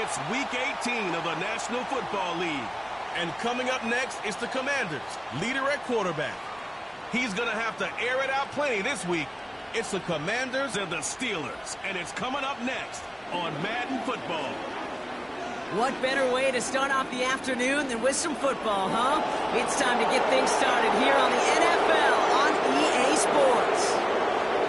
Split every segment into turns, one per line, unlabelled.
It's Week 18 of the National Football League. And coming up next is the Commanders, leader at quarterback. He's going to have to air it out plenty this week. It's the Commanders and the Steelers, and it's coming up next on Madden Football.
What better way to start off the afternoon than with some football, huh? It's time to get things started here on the NFL on EA Sports.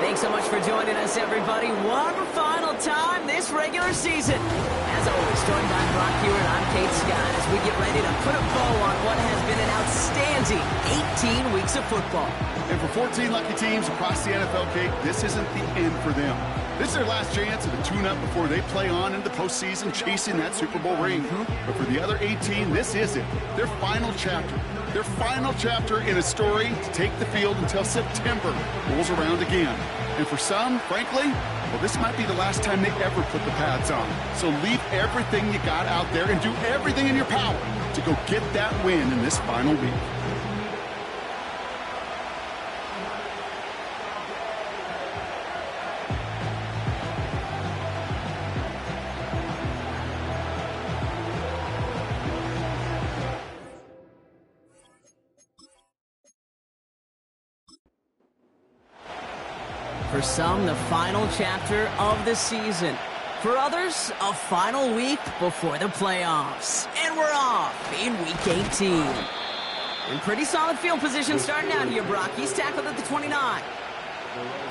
Thanks so much for joining us, everybody. One final time this regular season. As always, joined by Brock here, and I'm Kate Scott as we get ready to put a bow on what has been an outstanding 18 weeks of football.
And for 14 lucky teams across the NFL, Kate, this isn't the end for them. This is their last chance at a tune-up before they play on in the postseason chasing that Super Bowl ring. But for the other 18, this is it. Their final chapter. Their final chapter in a story to take the field until September rolls around again. And for some, frankly, well, this might be the last time they ever put the pads on. So leave everything you got out there and do everything in your power to go get that win in this final week.
For some, the final chapter of the season. For others, a final week before the playoffs. And we're off in Week 18. In pretty solid field position starting out here, Brock. He's tackled at the 29.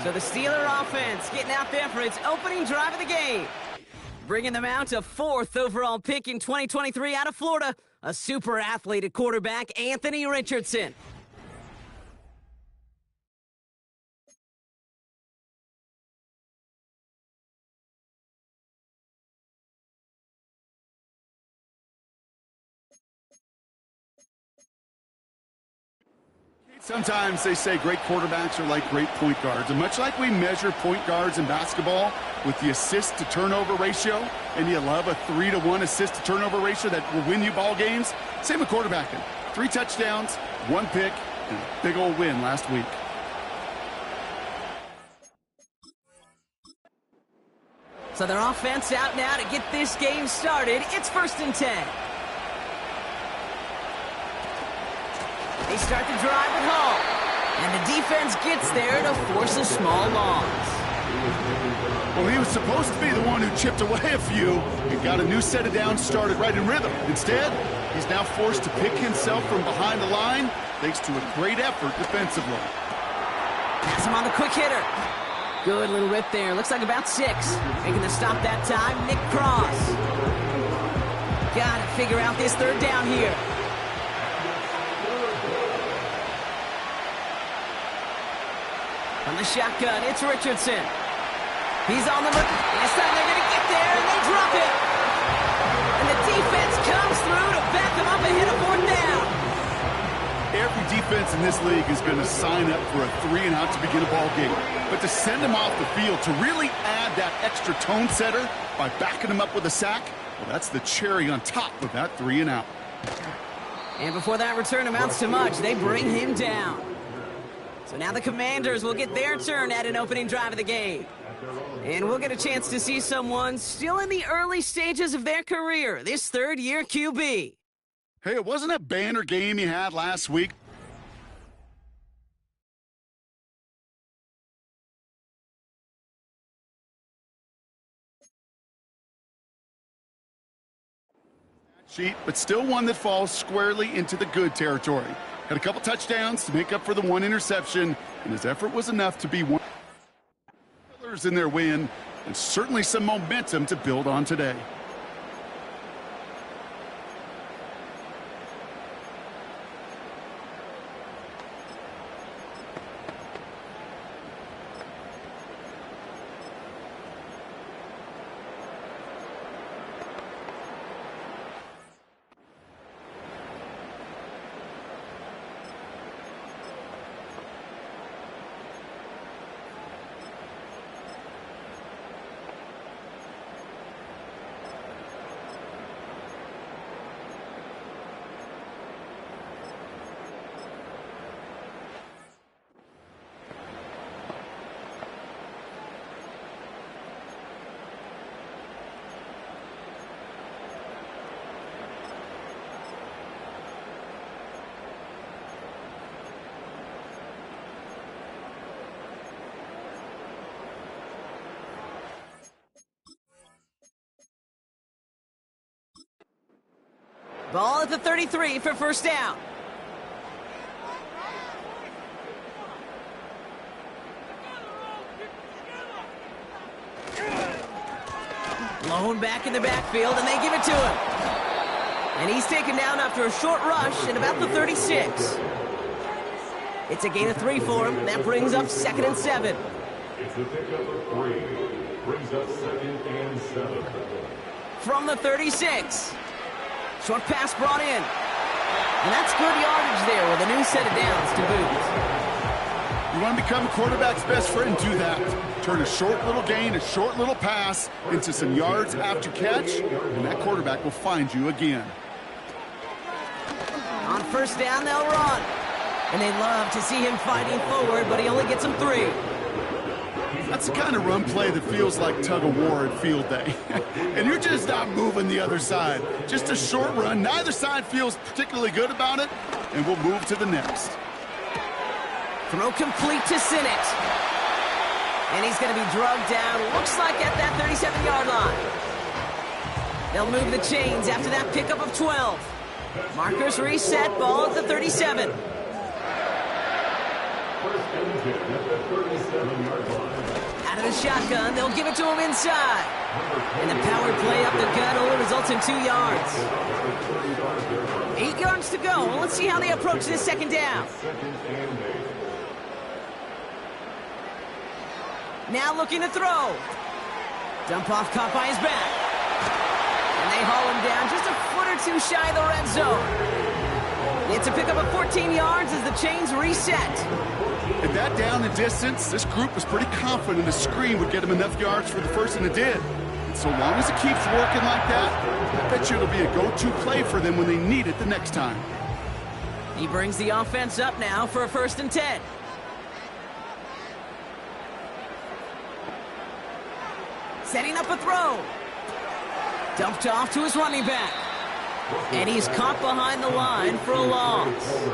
So the Steeler offense getting out there for its opening drive of the game. Bringing them out to 4th overall pick in 2023 out of Florida. A super athlete at quarterback, Anthony Richardson.
Sometimes they say great quarterbacks are like great point guards. And much like we measure point guards in basketball with the assist-to-turnover ratio, and you love a 3-to-1 assist-to-turnover ratio that will win you ball games, same with quarterbacking. 3 touchdowns, 1 pick, and a big old win last week.
So their offense out now to get this game started. It's 1st and 10. They start the drive at home, and the defense gets there to force a small loss.
Well, he was supposed to be the one who chipped away a few and got a new set of downs started right in rhythm. Instead, he's now forced to pick himself from behind the line thanks to a great effort defensively.
Pass him on the quick hitter. Good little rip there. Looks like about 6. Making the stop that time, Nick Cross. Got to figure out this 3rd down here. From the shotgun, it's Richardson. He's on the move. This time they're going to get there, and they drop it. And the defense comes through to back them up and hit a 4th down.
Every defense in this league is going to sign up for a 3-and-out to begin a ball game. But to send them off the field, to really add that extra tone setter by backing them up with a sack, well, that's the cherry on top of that 3-and-out.
And before that return amounts to much, they bring him down. So now the Commanders will get their turn at an opening drive of the game. And we'll get a chance to see someone still in the early stages of their career, this 3rd-year QB.
Hey, it wasn't a banner game you had last week. But still one that falls squarely into the good territory. Had a couple touchdowns to make up for the 1 interception, and his effort was enough to be one in their win, and certainly some momentum to build on today.
Ball at the 33 for first down. Blown back in the backfield, and they give it to him. And he's taken down after a short rush at about the 36. It's a gain of 3 for him. That brings up 2nd and 7.
It's a pickup of 3. Brings up 2nd and 7.
From the 36. Short pass brought in. And that's good yardage there with a new set of downs to boot.
You want to become a quarterback's best friend, do that. Turn a short little gain, a short little pass into some yards after catch, and that quarterback will find you again.
On first down, they'll run. And they love to see him fighting forward, but he only gets them 3.
That's the kind of run play that feels like tug-of-war at field day. And you're just not moving the other side. Just a short run. Neither side feels particularly good about it, and we'll move to the next.
Throw complete to Sinnott. And he's going to be drugged down, looks like at that 37-yard line. They'll move the chains after that pickup of 12. Markers reset, ball at the 37. Out of the shotgun, they'll give it to him inside. And the power play up the gut only results in 2 yards. 8 yards to go. Let's see how they approach this second down. Now looking to throw. Dump off caught by his back. And they haul him down just a foot or 2 shy of the red zone. It's a pickup of 14 yards as the chains reset.
At that down and distance, this group was pretty confident a screen would get him enough yards for the first, and it did. So long as it keeps working like that, I bet you it'll be a go-to play for them when they need it the next time.
He brings the offense up now for a 1st and 10. Setting up a throw. Dumped off to his running back. And he's caught behind the line for a loss.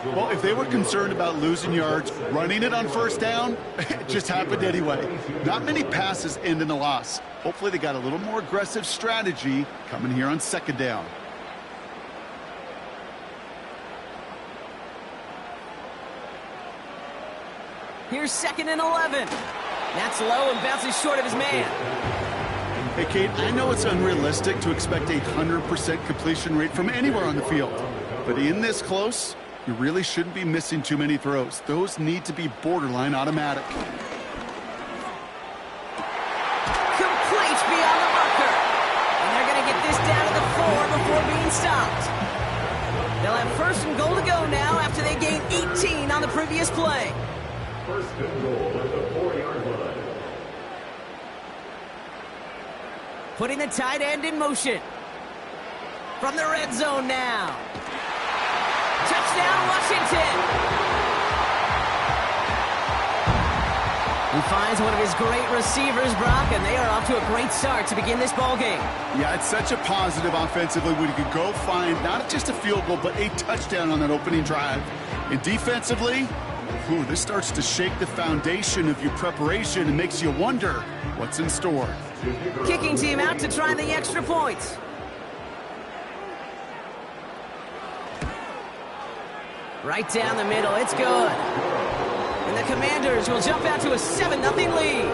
Well, if they were concerned about losing yards, running it on first down, it just happened anyway. Not many passes end in a loss. Hopefully they got a little more aggressive strategy coming here on 2nd down.
Here's 2nd and 11. That's low and bounces short of his man.
Hey, Kate, I know it's unrealistic to expect a 100% completion rate from anywhere on the field. But in this close, you really shouldn't be missing too many throws. Those need to be borderline automatic.
Complete beyond the marker. And they're going to get this down to the 4 before being stopped. They'll have 1st and goal to go now after they gained 18 on the previous play.
1st and goal at the 4-yard line.
Putting the tight end in motion. From the red zone now. Touchdown, Washington! He finds one of his great receivers, Brock, and they are off to a great start to begin this ball game.
Yeah, it's such a positive offensively when you could go find not just a field goal, but a touchdown on that opening drive. And defensively, this starts to shake the foundation of your preparation and makes you wonder what's in store.
Kicking team out to try the extra points. Right down the middle, it's good. And the Commanders will jump out to a 7-0 lead.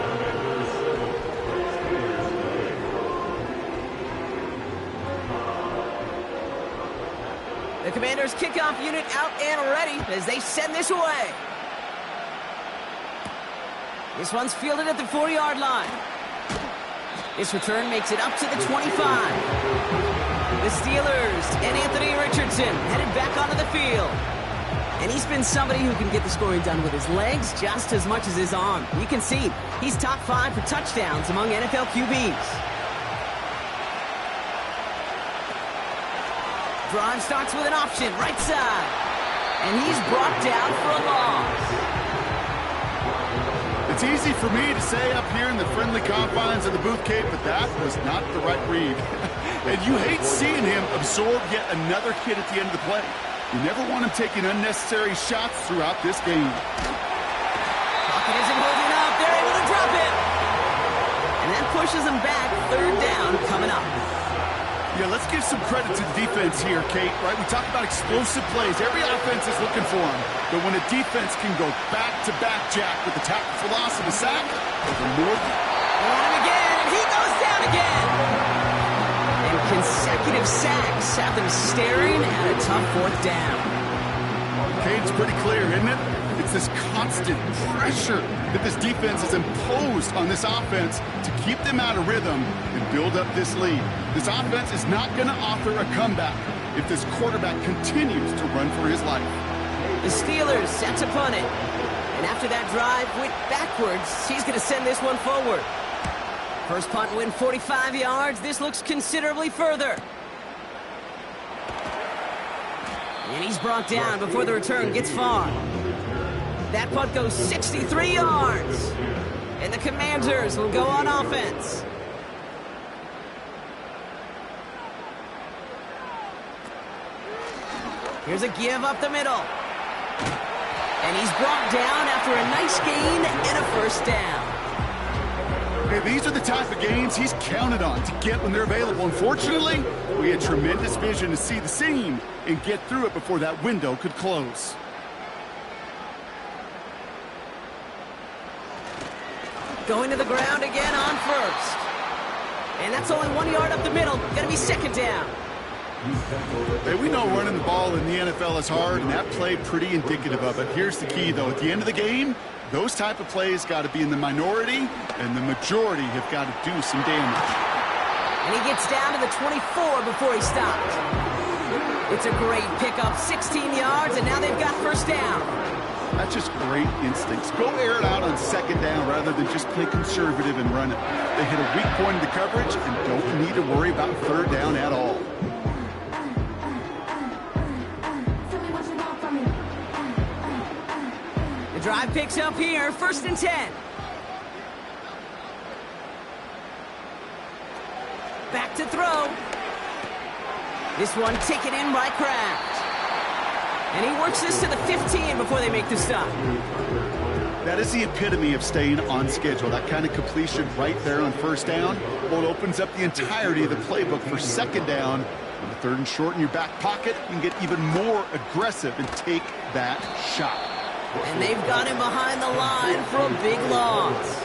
The Commanders' kickoff unit out and ready as they send this away. This one's fielded at the 4-yard line. This return makes it up to the 25. The Steelers and Anthony Richardson headed back onto the field. And he's been somebody who can get the scoring done with his legs just as much as his arm. You can see he's top 5 for touchdowns among NFL QBs. Drive starts with an option, right side. And he's brought down for a loss.
It's easy for me to say up here in the friendly confines of the booth, Kate, but that was not the right read. And you hate seeing him absorb yet another hit at the end of the play. You never want him taking unnecessary shots throughout this game.
Pocket isn't holding up. They're able to drop it. And that pushes them back. 3rd down coming up.
Yeah, let's give some credit to the defense here, Kate, right? We talk about explosive plays. Every offense is looking for them. But when a defense can go back-to-back, Jack, with the tackle for loss of a sack, over more than...
On him again, and he goes down again. And consecutive sacks have them staring at a tough fourth down.
Kate, it's pretty clear, isn't it? It's this constant pressure that this defense has imposed on this offense to keep them out of rhythm and build up this lead. This offense is not going to offer a comeback if this quarterback continues to run for his life.
The Steelers set to punt it. And after that drive went backwards, he's going to send this one forward. First punt win 45 yards. This looks considerably further. And he's brought down before the return gets far. That punt goes 63 yards. And the Commanders will go on offense. Here's a give up the middle. And he's brought down after a nice gain and a first down.
Hey, these are the type of gains he's counted on to get when they're available. Unfortunately, we had tremendous vision to see the seam and get through it before that window could close.
Going to the ground again on first. And that's only 1 yard up the middle. Gonna be second down.
Hey, we know running the ball in the NFL is hard, and that play pretty indicative of it. Here's the key, though. At the end of the game, those type of plays got to be in the minority, and the majority have got to do some damage.
And he gets down to the 24 before he stopped. It's a great pickup, 16 yards, and now they've got first down.
That's just great instincts. Go air it out on second down rather than just play conservative and run it. They hit a weak point in the coverage and don't need to worry about third down at all.
The drive picks up here, 1st and 10. Back to throw. This one taken in by Kraft. And he works this to the 15 before they make the stop.
That is the epitome of staying on schedule. That kind of completion right there on first down. Well, it opens up the entirety of the playbook for second down. On the 3rd and short in your back pocket, you can get even more aggressive and take that shot.
And they've got him behind the line for a big loss.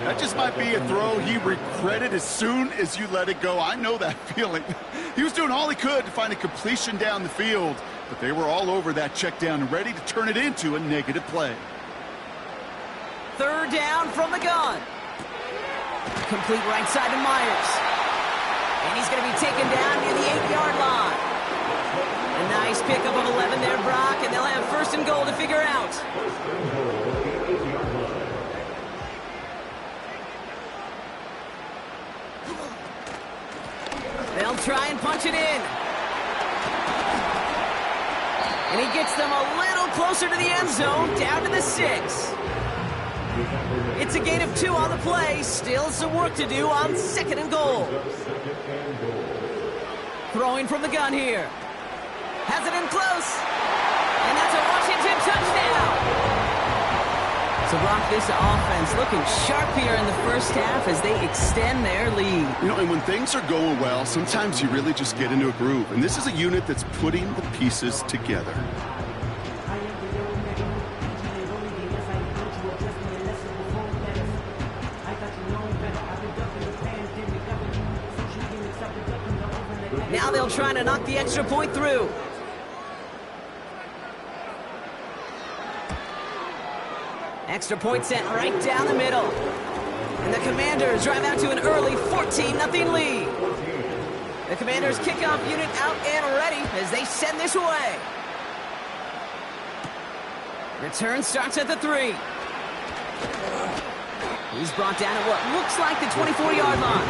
That just might be a throw he regretted as soon as you let it go. I know that feeling. He was doing all he could to find a completion down the field, but they were all over that check down and ready to turn it into a negative play.
3rd down from the gun. Complete right side to Myers. And he's going to be taken down near the 8-yard line. A nice pickup of 11 there, Brock, and they'll have 1st and goal to figure out. They'll try and punch it in. And he gets them a little closer to the end zone, down to the 6. It's a gain of 2 on the play. Still some work to do on 2nd and goal. Throwing from the gun here. Has it in close. And that's a Washington touchdown. So, Brock, this offense looking sharp here in the first half as they extend their lead.
You know, and when things are going well, sometimes you really just get into a groove. And this is a unit that's putting the pieces together.
Now they'll try to knock the extra point through. Extra point sent right down the middle. And the Commanders drive out to an early 14-0 lead. The Commanders kickoff unit out and ready as they send this away. Return starts at the 3. He's brought down at what looks like the 24-yard line.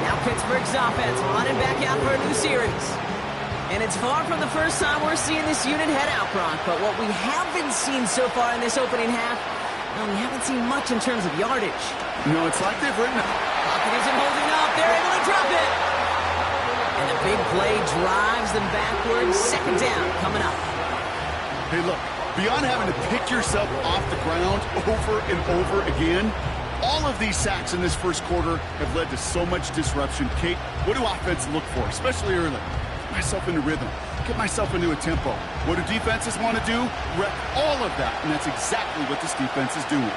Now Pittsburgh's offense running back out for a new series. And it's far from the first time we're seeing this unit head out, Brock. But what we haven't seen so far in this opening half, well, we haven't seen much in terms of yardage.
No, it's like they've written it.
Pocket isn't holding up. They're able to drop it. And a big play drives them backwards. 2nd down coming up.
Hey, look, beyond having to pick yourself off the ground over and over again, All of these sacks in this first quarter have led to so much disruption. Kate, what do offenses look for, especially early? Get myself into rhythm. Get myself into a tempo. What do defenses want to do? Wreck all of that, and that's exactly what this defense is doing.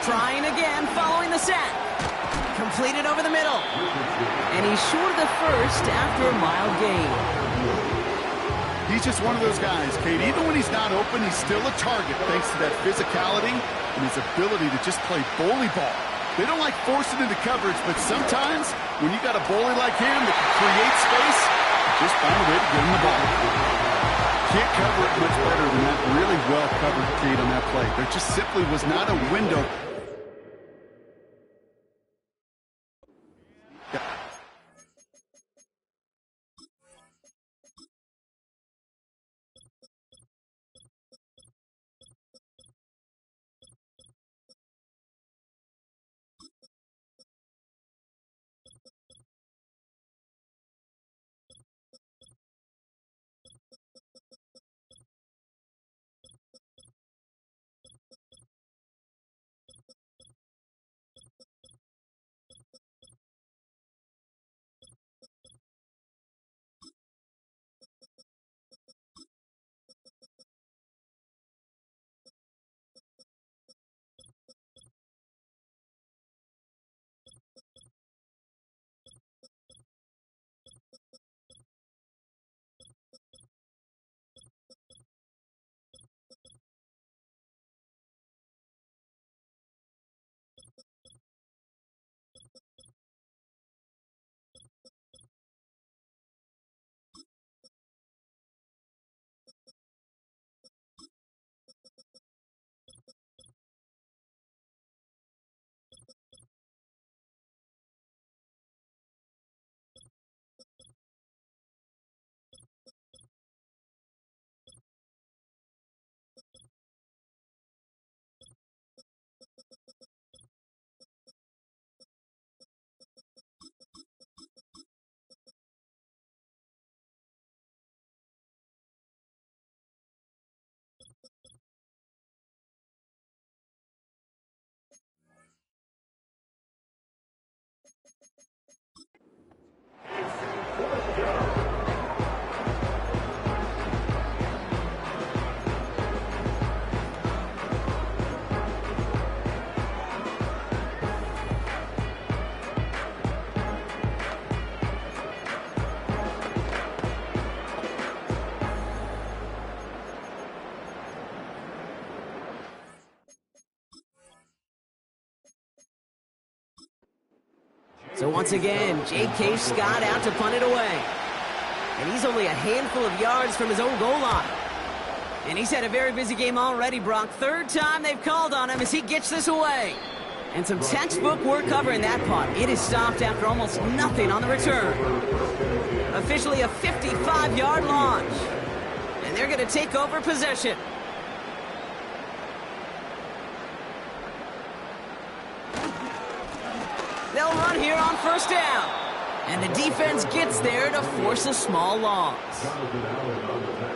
Trying again following the sack. Completed over the middle. And he's short of the first after a mild gain.
He's just one of those guys, Kate. Even when he's not open, he's still a target thanks to that physicality and his ability to just play bully ball. They don't like forcing into coverage, but sometimes when you got a bully like him that can create space, just find a way to get him the ball. Can't cover it much better than that. Really well covered, Kate, on that play. There just simply was not a window.
So once again, J.K. Scott out to punt it away. And he's only a handful of yards from his own goal line. And he's had a very busy game already, Brock. Third time they've called on him as he gets this away. And some textbook work covering that punt. It is stopped after almost nothing on the return. Officially a 55-yard launch. And they're going to take over possession. They'll run here on first down. And the defense gets there to force a small loss.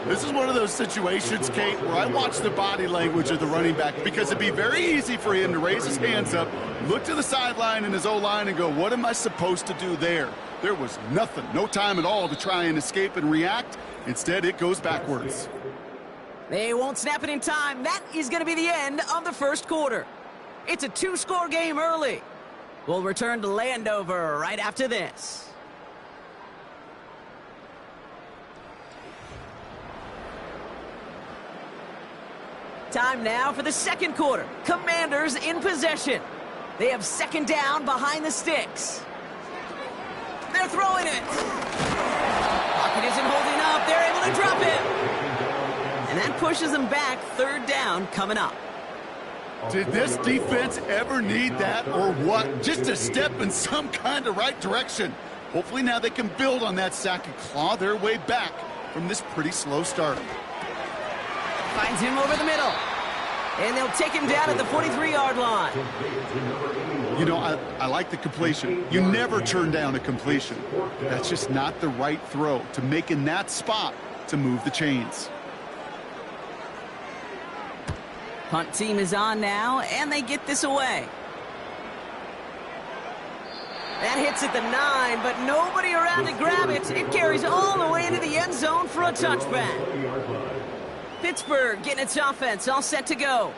This is one of those situations, Kate, where I watch the body language of the running back because it'd be very easy for him to raise his hands up, look to the sideline in his O-line and go, what am I supposed to do there? There was nothing, no time at all to try and escape and react. Instead, it goes backwards.
They won't snap it in time. That is going to be the end of the first quarter. It's a two-score game early. We'll return to Landover right after this. Time now for the second quarter. Commanders in possession. They have second down behind the sticks. They're throwing it. Pocket isn't holding up. They're able to drop it. And that pushes them back. Third down coming up.
Did this defense ever need that or what? Just a step in some kind of right direction. Hopefully now they can build on that sack and claw their way back from this pretty slow start.
Finds him over the middle. And they'll take him down at the 43-yard line.
You know, I like the completion. You never turn down a completion. That's just not the right throw to make in that spot to move the chains.
Punt team is on now, and they get this away. That hits at the 9, but nobody around to grab it. It carries all the way into the end zone for a touchback. Pittsburgh getting its offense all set to go.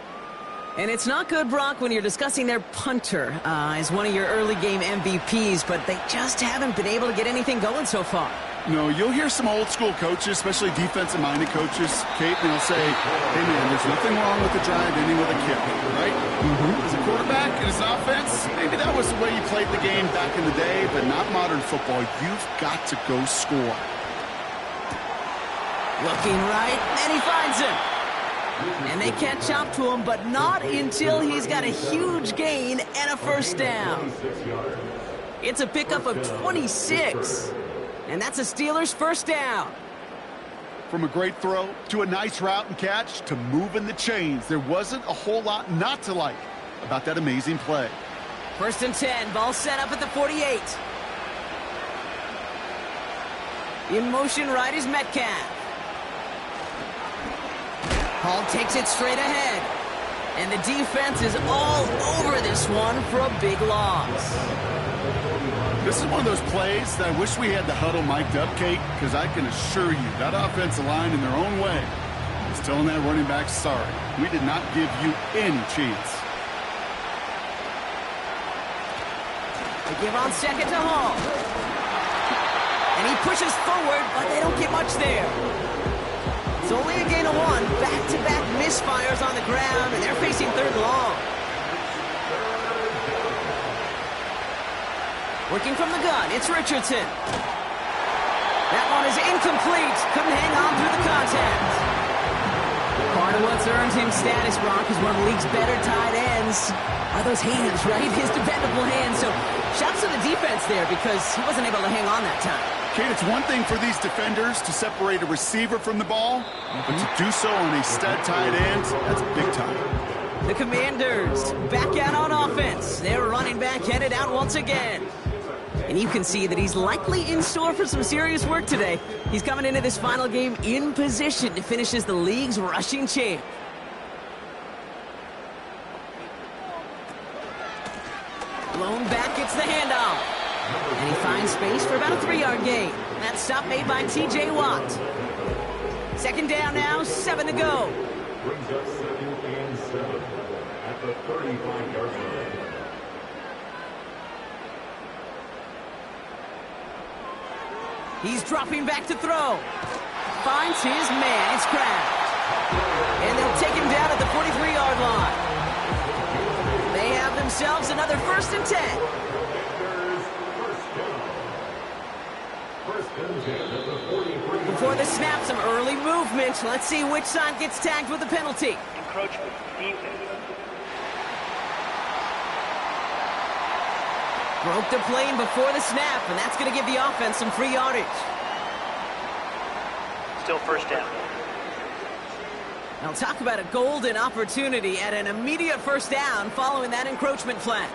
And it's not good, Brock, when you're discussing their punter as one of your early game MVPs, but they just haven't been able to get anything going so far.
No, you'll hear some old school coaches, especially defensive-minded coaches, Kate, and they'll say, hey, man, there's nothing wrong with the drive ending with a kick, right? As a quarterback and as an offense, maybe that was the way you played the game back in the day, but not modern football. You've got to go score.
Looking right, and he finds him. And they can't chop to him, but not until he's got a huge gain and a first down. It's a pickup of 26. And that's a Steelers first down.
From a great throw to a nice route and catch to moving the chains, there wasn't a whole lot not to like about that amazing play.
First and 10, ball set up at the 48. In motion right is Metcalf. Hall takes it straight ahead. And the defense is all over this one for a big loss.
This is one of those plays that I wish we had the huddle mic'd up, Kate, because I can assure you that offensive line in their own way is telling that running back, sorry, we did not give you any chance.
They give on second to Hall. And he pushes forward, but they don't get much there. It's only a gain of 1. Back-to-back misfires on the ground, and they're facing third and long. Working from the gun, it's Richardson. That one is incomplete. Couldn't hang on through the contact. Part of what's earned him status, Brock, is one of the league's better tight ends. Are those hands, right? His dependable hands. So shouts to the defense there because he wasn't able to hang on that time.
Kate, it's one thing for these defenders to separate a receiver from the ball, but to do so on a stud tight end, that's big time.
The Commanders back out on offense. Their running back headed out once again. And you can see that he's likely in store for some serious work today. He's coming into this final game in position to finish as the league's rushing champ. Blown back gets the handoff. And he finds space for about a 3-yard gain. That stop made by T.J. Watt. Second down now, 7 to go.
Brings up 2nd and 7 at the 35-yard line.
He's dropping back to throw. Finds his man. It's Kraft. And they'll take him down at the 43-yard line. They have themselves another 1st and 10. Before the snap, some early movement. Let's see which side gets tagged with a penalty.
Encroachment, defense.
Broke the plane before the snap, and that's going to give the offense some free yardage.
Still first down.
Now talk about a golden opportunity at an immediate first down following that encroachment flag.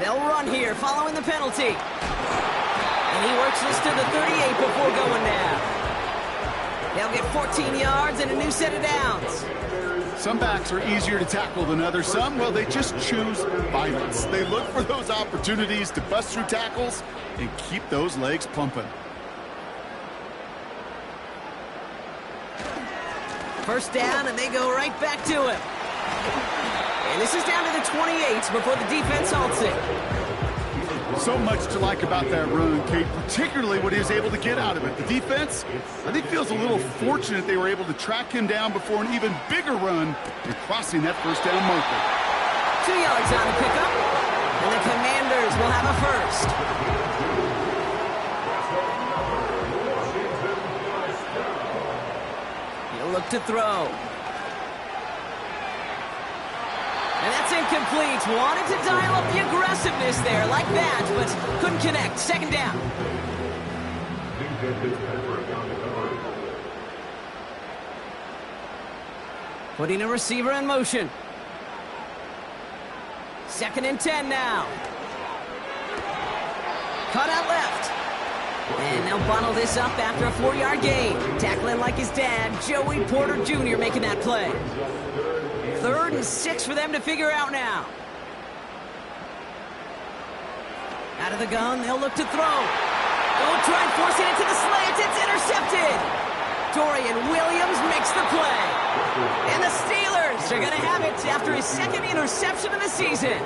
They'll run here following the penalty. And he works this to the 38 before going down. They'll get 14 yards and a new set of downs.
Some backs are easier to tackle than others. Some, well, they just choose violence. They look for those opportunities to bust through tackles and keep those legs pumping.
First down, and they go right back to him. And this is down to the 28 before the defense halts it.
So much to like about that run, Kate, particularly what he was able to get out of it. The defense, I think, feels a little fortunate they were able to track him down before an even bigger run and crossing that first down marker.
2 yards on the pickup, and the Commanders will have a first. He'll look to throw. And that's incomplete. Wanted to dial up the aggressiveness there like that, but couldn't connect. Second down. Putting a receiver in motion. 2nd and 10 now. Cut out left. And they'll bundle this up after a 4-yard gain. Tackling like his dad, Joey Porter Jr. making that play. 3rd and 6 for them to figure out now. Out of the gun, they'll look to throw. They'll try and force it into the slants. It's intercepted. Dorian Williams makes the play. And the Steelers are going to have it after his 2nd interception of the season.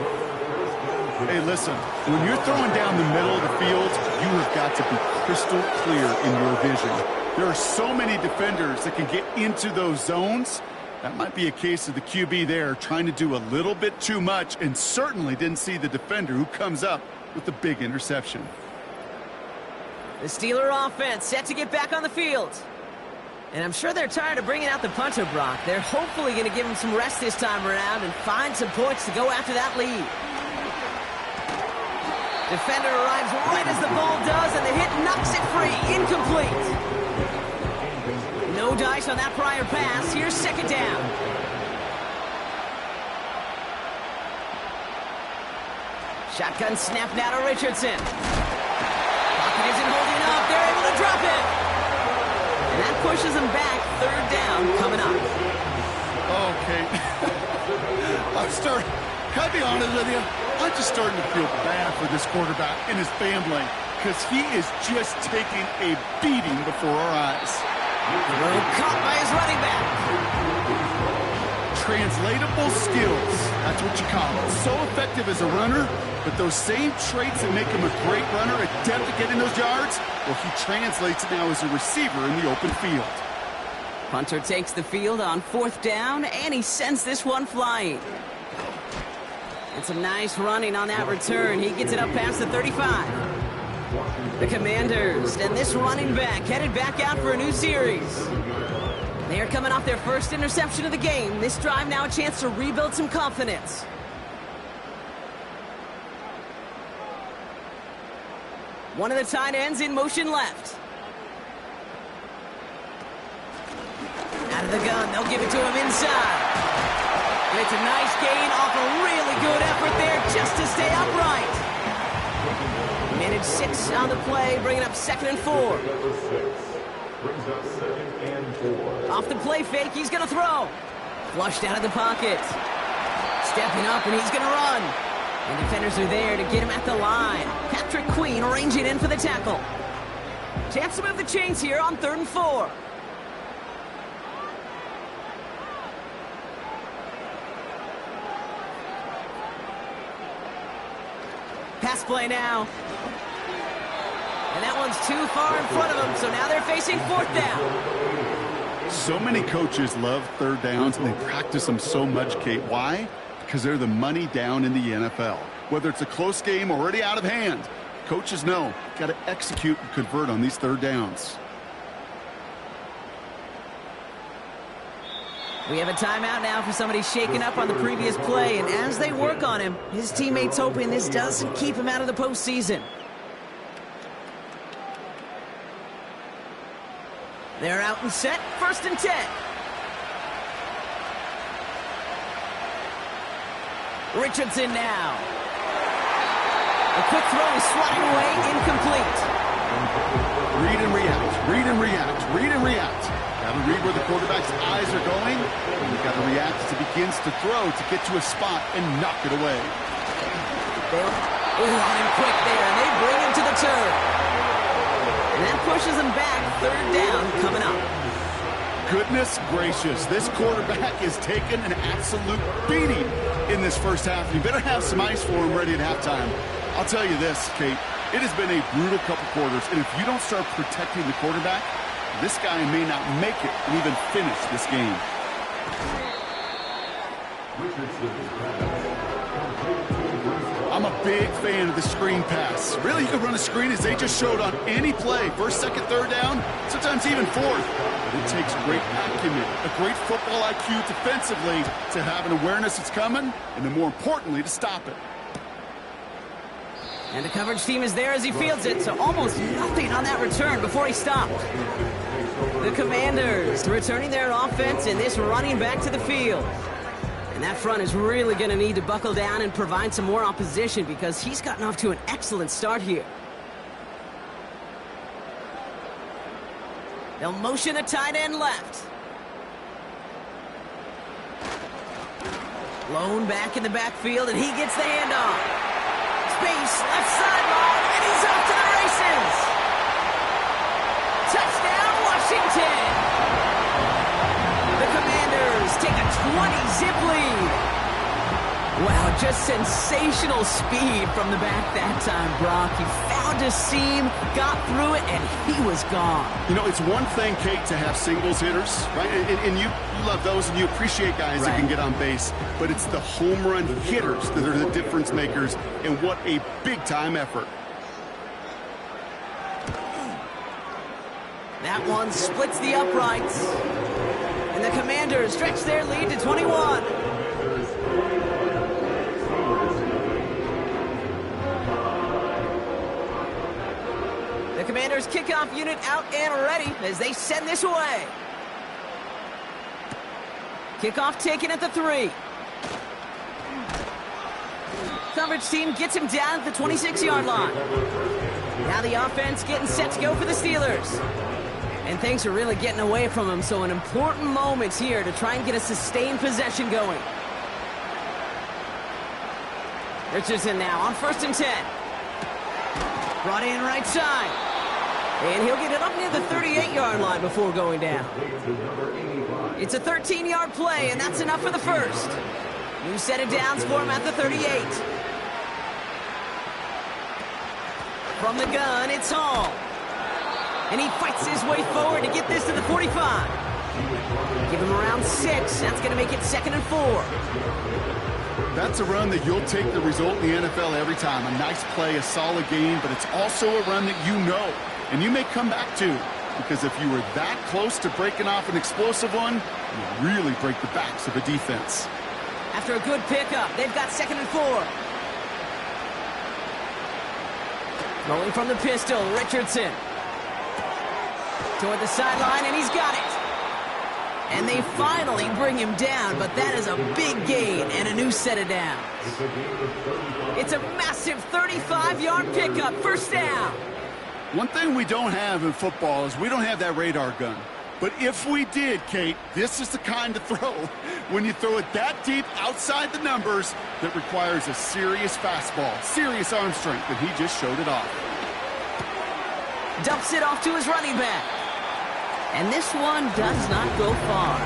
Hey, listen, when you're throwing down the middle of the field, you have got to be crystal clear in your vision. There are so many defenders that can get into those zones. That might be a case of the QB there trying to do a little bit too much and certainly didn't see the defender who comes up with the big interception.
The Steeler offense set to get back on the field. And I'm sure they're tired of bringing out the punter, Brock. They're hopefully going to give him some rest this time around and find some points to go after that lead. Defender arrives right as the ball does, and the hit knocks it free. Incomplete. No dice on that prior pass. Here's 2nd down. Shotgun snap now to Richardson. Pocket isn't holding up. They're able to drop it. And that pushes them back. 3rd down coming up.
Okay. Can I be honest with you? I'm just starting to feel bad for this quarterback and his family because he is just taking a beating before our eyes.
Throw caught by his running back.
Translatable skills. That's what you call it. So effective as a runner, but those same traits that make him a great runner, adept at getting those yards, well, he translates it now as a receiver in the open field.
Punter takes the field on 4th down, and he sends this one flying. And some nice running on that return. He gets it up past the 35. The Commanders and this running back headed back out for a new series. They are coming off their 1st interception of the game. This drive now a chance to rebuild some confidence. One of the tight ends in motion left. Out of the gun, they'll give it to him inside. And it's a nice gain off a really good effort there just to stay upright. Managed 6 on the play, bringing up 2nd and 4.
Brings up 2nd and 4.
Off the play fake, he's going to throw. Flushed out of the pocket. Stepping up, and he's going to run. And defenders are there to get him at the line. Patrick Queen arranging in for the tackle. Chance to move the chains here on 3rd and 4. Pass play now. And that one's too far in front of them, so now they're facing 4th down.
So many coaches love 3rd downs, and they practice them so much, Kate. Why? Because they're the money down in the NFL. Whether it's a close game already out of hand, coaches know got to execute and convert on these 3rd downs.
We have a timeout now for somebody shaken up on the previous play, and as they work on him, his teammates hoping this doesn't keep him out of the postseason. They're out and set, 1st and 10. Richardson now. A quick throw is swatted away, incomplete.
Read and react, read and react, read and react. Got to read where the quarterback's eyes are going, and you've got to react as he begins to throw to get to a spot and knock it away.
They're on him quick there, and they bring him to the turn. And that pushes him back, 3rd down coming up.
Goodness gracious, this quarterback is taking an absolute beating in this first half. You better have some ice for him ready at halftime. I'll tell you this, Kate, it has been a brutal couple quarters, and if you don't start protecting the quarterback, this guy may not make it and even finish this game. I'm a big fan of the screen pass. Really, you can run a screen as they just showed on any play. 1st, 2nd, 3rd down, sometimes even 4th. But it takes great acumen, a great football IQ defensively to have an awareness it's coming, and then more importantly, to stop it.
And the coverage team is there as he fields it, so almost nothing on that return before he stopped. The Commanders returning their offense and this running back to the field. And that front is really going to need to buckle down and provide some more opposition because he's gotten off to an excellent start here. They'll motion a tight end left. Lone back in the backfield, and he gets the handoff. Space, left sideline, and he's off to the races. Touchdown, Washington. The Commanders take a 20-zip lead. Wow, just sensational speed from the back that time, Brock. He found a seam, got through it, and he was gone.
You know, it's one thing, Kate, to have singles hitters, right? And you love those, and you appreciate guys that can get on base. But it's the home run hitters that are the difference makers, and what a big-time effort.
That one splits the uprights. And the Commanders stretch their lead to 21. The Commanders' kickoff unit out and ready as they send this away. Kickoff taken at the 3. Coverage team gets him down at the 26-yard line. Now the offense getting set to go for the Steelers. And things are really getting away from him, so an important moment here to try and get a sustained possession going. Richardson now on 1st and 10. Brought in right side. And he'll get it up near the 38-yard line before going down. It's a 13-yard play, and that's enough for the first. New set of downs for him at the 38. From the gun, it's Hall. And he fights his way forward to get this to the 45. Give him around 6. That's going to make it 2nd and 4.
That's a run that you'll take the result in the NFL every time. A nice play, a solid game, but it's also a run that you know, and you may come back to, because if you were that close to breaking off an explosive one, you really break the backs of a defense.
After a good pickup, they've got 2nd and 4. Rolling from the pistol, Richardson. Toward the sideline, and he's got it. And they finally bring him down, but that is a big gain and a new set of downs. It's a massive 35-yard pickup, first down.
One thing we don't have in football is we don't have that radar gun. But if we did, Kate, this is the kind of throw, when you throw it that deep outside the numbers, that requires a serious fastball, serious arm strength, and he just showed it off.
Dumps it off to his running back. And this one does not go far.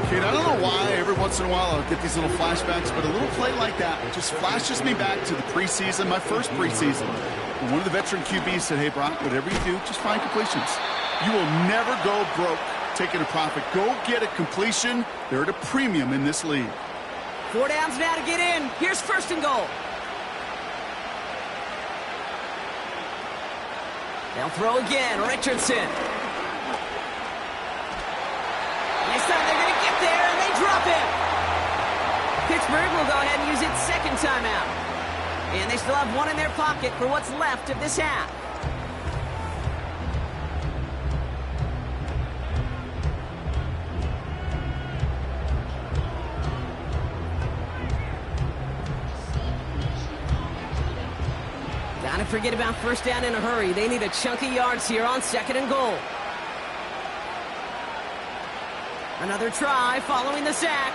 Kate, I don't know why every once in a while I'll get these little flashbacks, but a little play like that just flashes me back to the preseason, my first preseason. And one of the veteran QBs said, hey, Brock, whatever you do, just find completions. You will never go broke taking a profit. Go get a completion. They're at a premium in this league.
4 downs now to get in. Here's 1st and goal. They'll throw again. Richardson. This time they're going to get there, and they drop him. Pittsburgh will go ahead and use its 2nd timeout. And they still have 1 in their pocket for what's left of this half. Gotta forget about 1st down in a hurry. They need a chunk of yards here on 2nd and goal. Another try following the sack.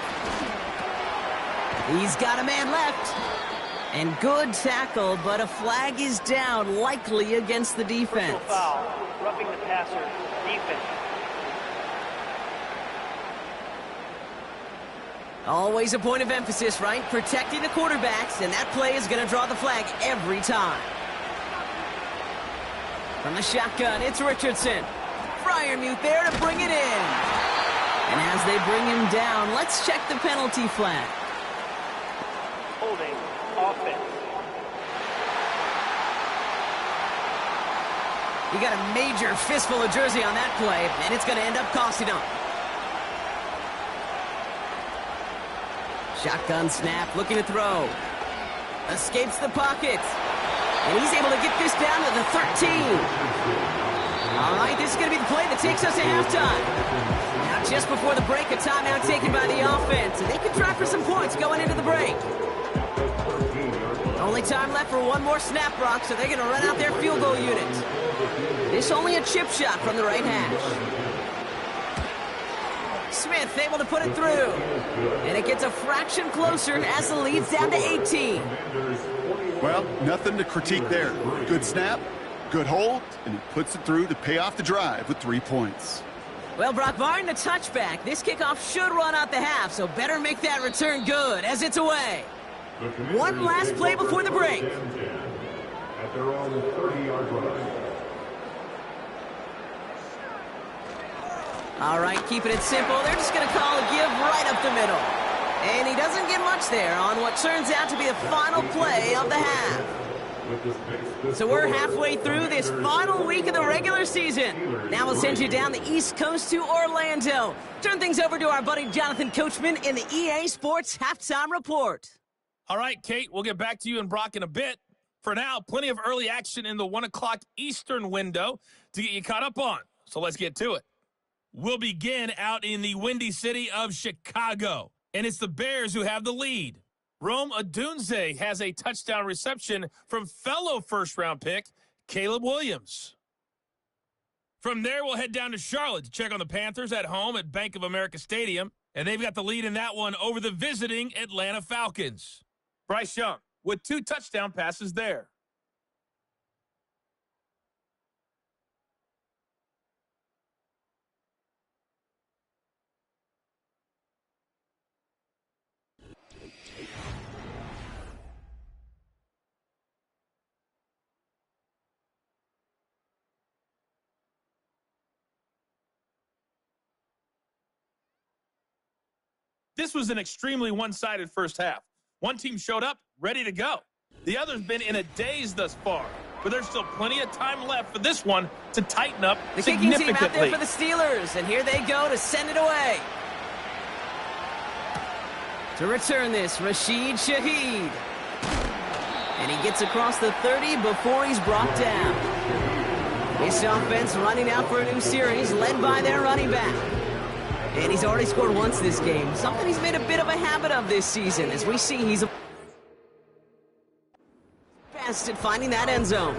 He's got a man left. And good tackle, but a flag is down, likely against the defense.
Personal foul, roughing the passer, defense.
Always a point of emphasis, right? Protecting the quarterbacks, and that play is going to draw the flag every time. From the shotgun, it's Richardson. Fryermuth there to bring it in. And as they bring him down, let's check the penalty flag.
Holding, offense.
You got a major fistful of jersey on that play, and it's going to end up costing him. Shotgun snap, looking to throw. Escapes the pocket. And he's able to get this down to the 13. All right, this is going to be the play that takes us to halftime. Now, just before the break, a timeout taken by the offense. And they can try for some points going into the break. Only time left for one more snap, Brock, so they're going to run out their field goal unit. This only a chip shot from the right hash. Smith able to put it through. And it gets a fraction closer as the lead's down to 18.
Well, nothing to critique there. Good snap, good hold, and he puts it through to pay off the drive with 3 points.
Well, Brock, barring the touchback, this kickoff should run out the half, so better make that return good as it's away. One last play before the break.
At their own 30-yard line.
All right, keeping it simple. They're just going to call a give right up the middle. And he doesn't get much there on what turns out to be the final play of the half. So we're halfway through this final week of the regular season. Now we'll send you down the East Coast to Orlando. Turn things over to our buddy Jonathan Coachman in the EA Sports Halftime Report.
All right, Kate, we'll get back to you and Brock in a bit. For now, plenty of early action in the 1 o'clock Eastern window to get you caught up on. So let's get to it. We'll begin out in the windy city of Chicago, and it's the Bears who have the lead. Rome Odunze has a touchdown reception from fellow first-round pick Caleb Williams. From there, we'll head down to Charlotte to check on the Panthers at home at Bank of America Stadium, and they've got the lead in that one over the visiting Atlanta Falcons. Bryce Young with 2 touchdown passes there. This was an extremely one-sided first half. One team showed up, ready to go. The other's been in a daze thus far, but there's still plenty of time left for this one to tighten up
the kicking team out there for the Steelers, and here they go to send it away. To return this, Rashid Shaheed. And he gets across the 30 before he's brought down. This offense running out for a new series, led by their running back. And he's already scored once this game, something he's made a bit of a habit of this season. As we see, he's best at finding that end zone.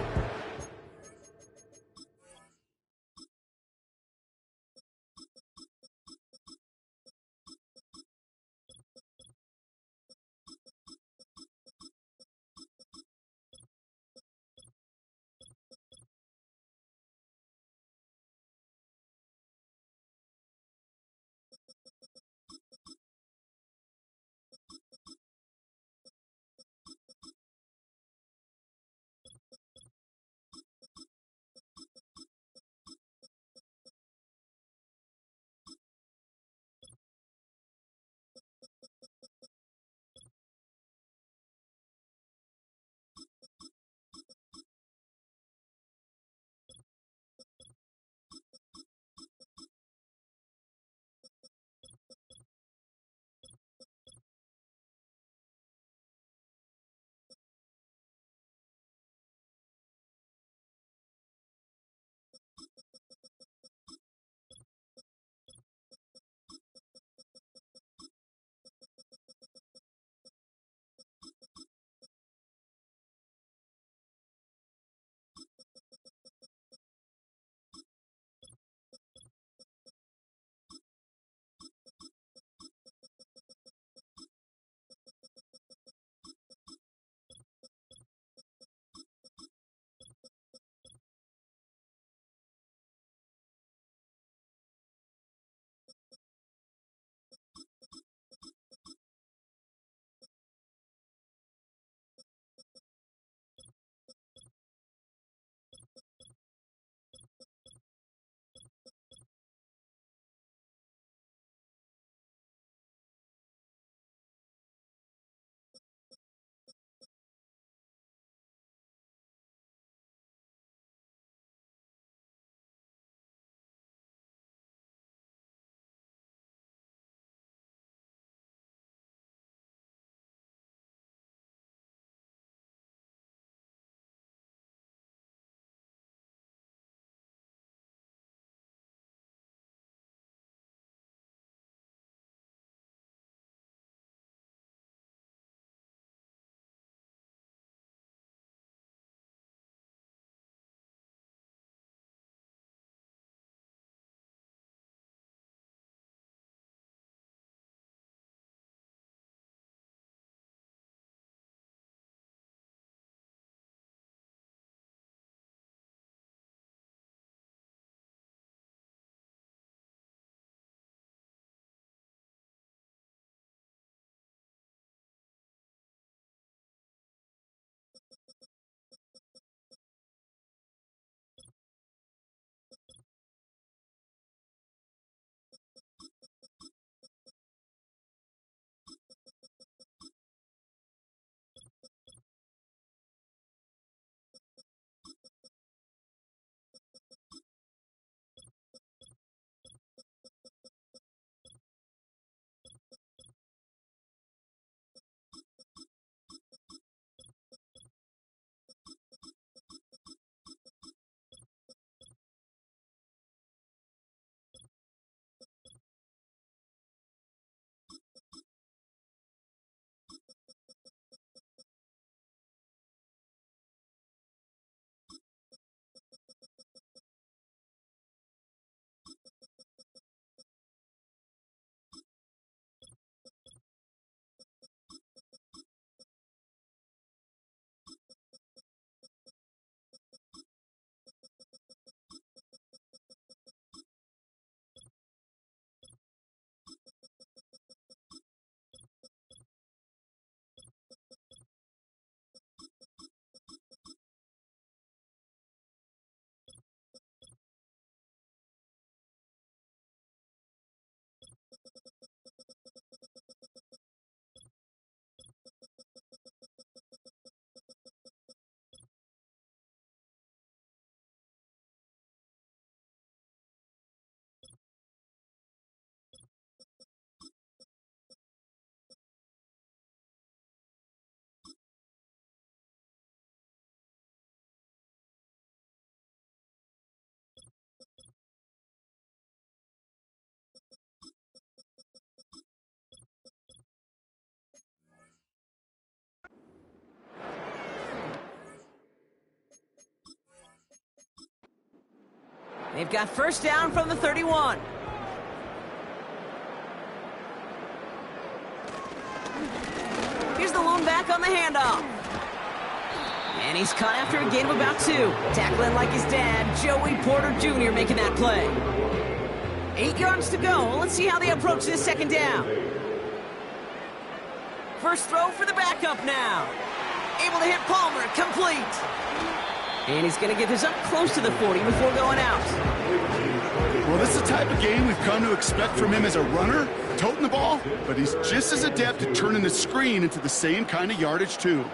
They've got first down from the 31. Here's the lone back on the handoff. And he's caught after a gain of about 2. Tackling like his dad, Joey Porter Jr. making that play. 8 yards to go. Let's see how they approach this second down. First throw for the backup now. Able to hit Palmer, complete. And he's going to get this up close to the 40 before going out.
Well, this is the type of game we've come to expect from him as a runner, toting the ball, but he's just as adept at turning the screen into the same kind of yardage, too.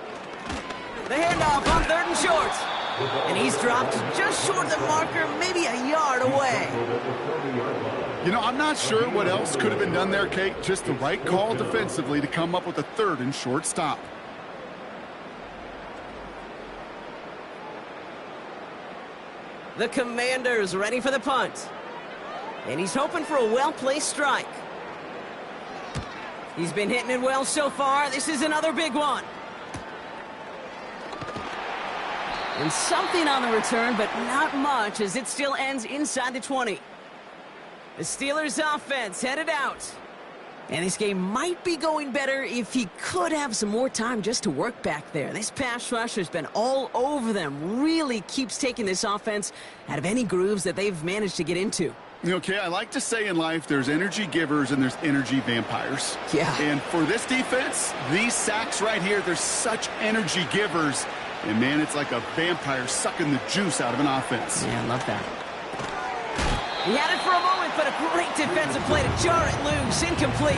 The handoff on 3rd and short. And he's dropped just short of the marker, maybe a yard away.
You know, I'm not sure what else could have been done there, Kate. Just the right call defensively to come up with a 3rd and short stop.
The Commanders ready for the punt. And he's hoping for a well-placed strike. He's been hitting it well so far. This is another big one. And something on the return, but not much, as it still ends inside the 20. The Steelers' offense headed out. And this game might be going better if he could have some more time just to work back there. This pass rush has been all over them. Really keeps taking this offense out of any grooves that they've managed to get into.
Okay, I like to say in life there's energy givers and there's energy vampires.
Yeah.
And for this defense, these sacks right here, they're such energy givers. And, man, it's like a vampire sucking the juice out of an offense.
Yeah, I love that. He had it for a moment, but a great defensive play to jar it loose. Incomplete.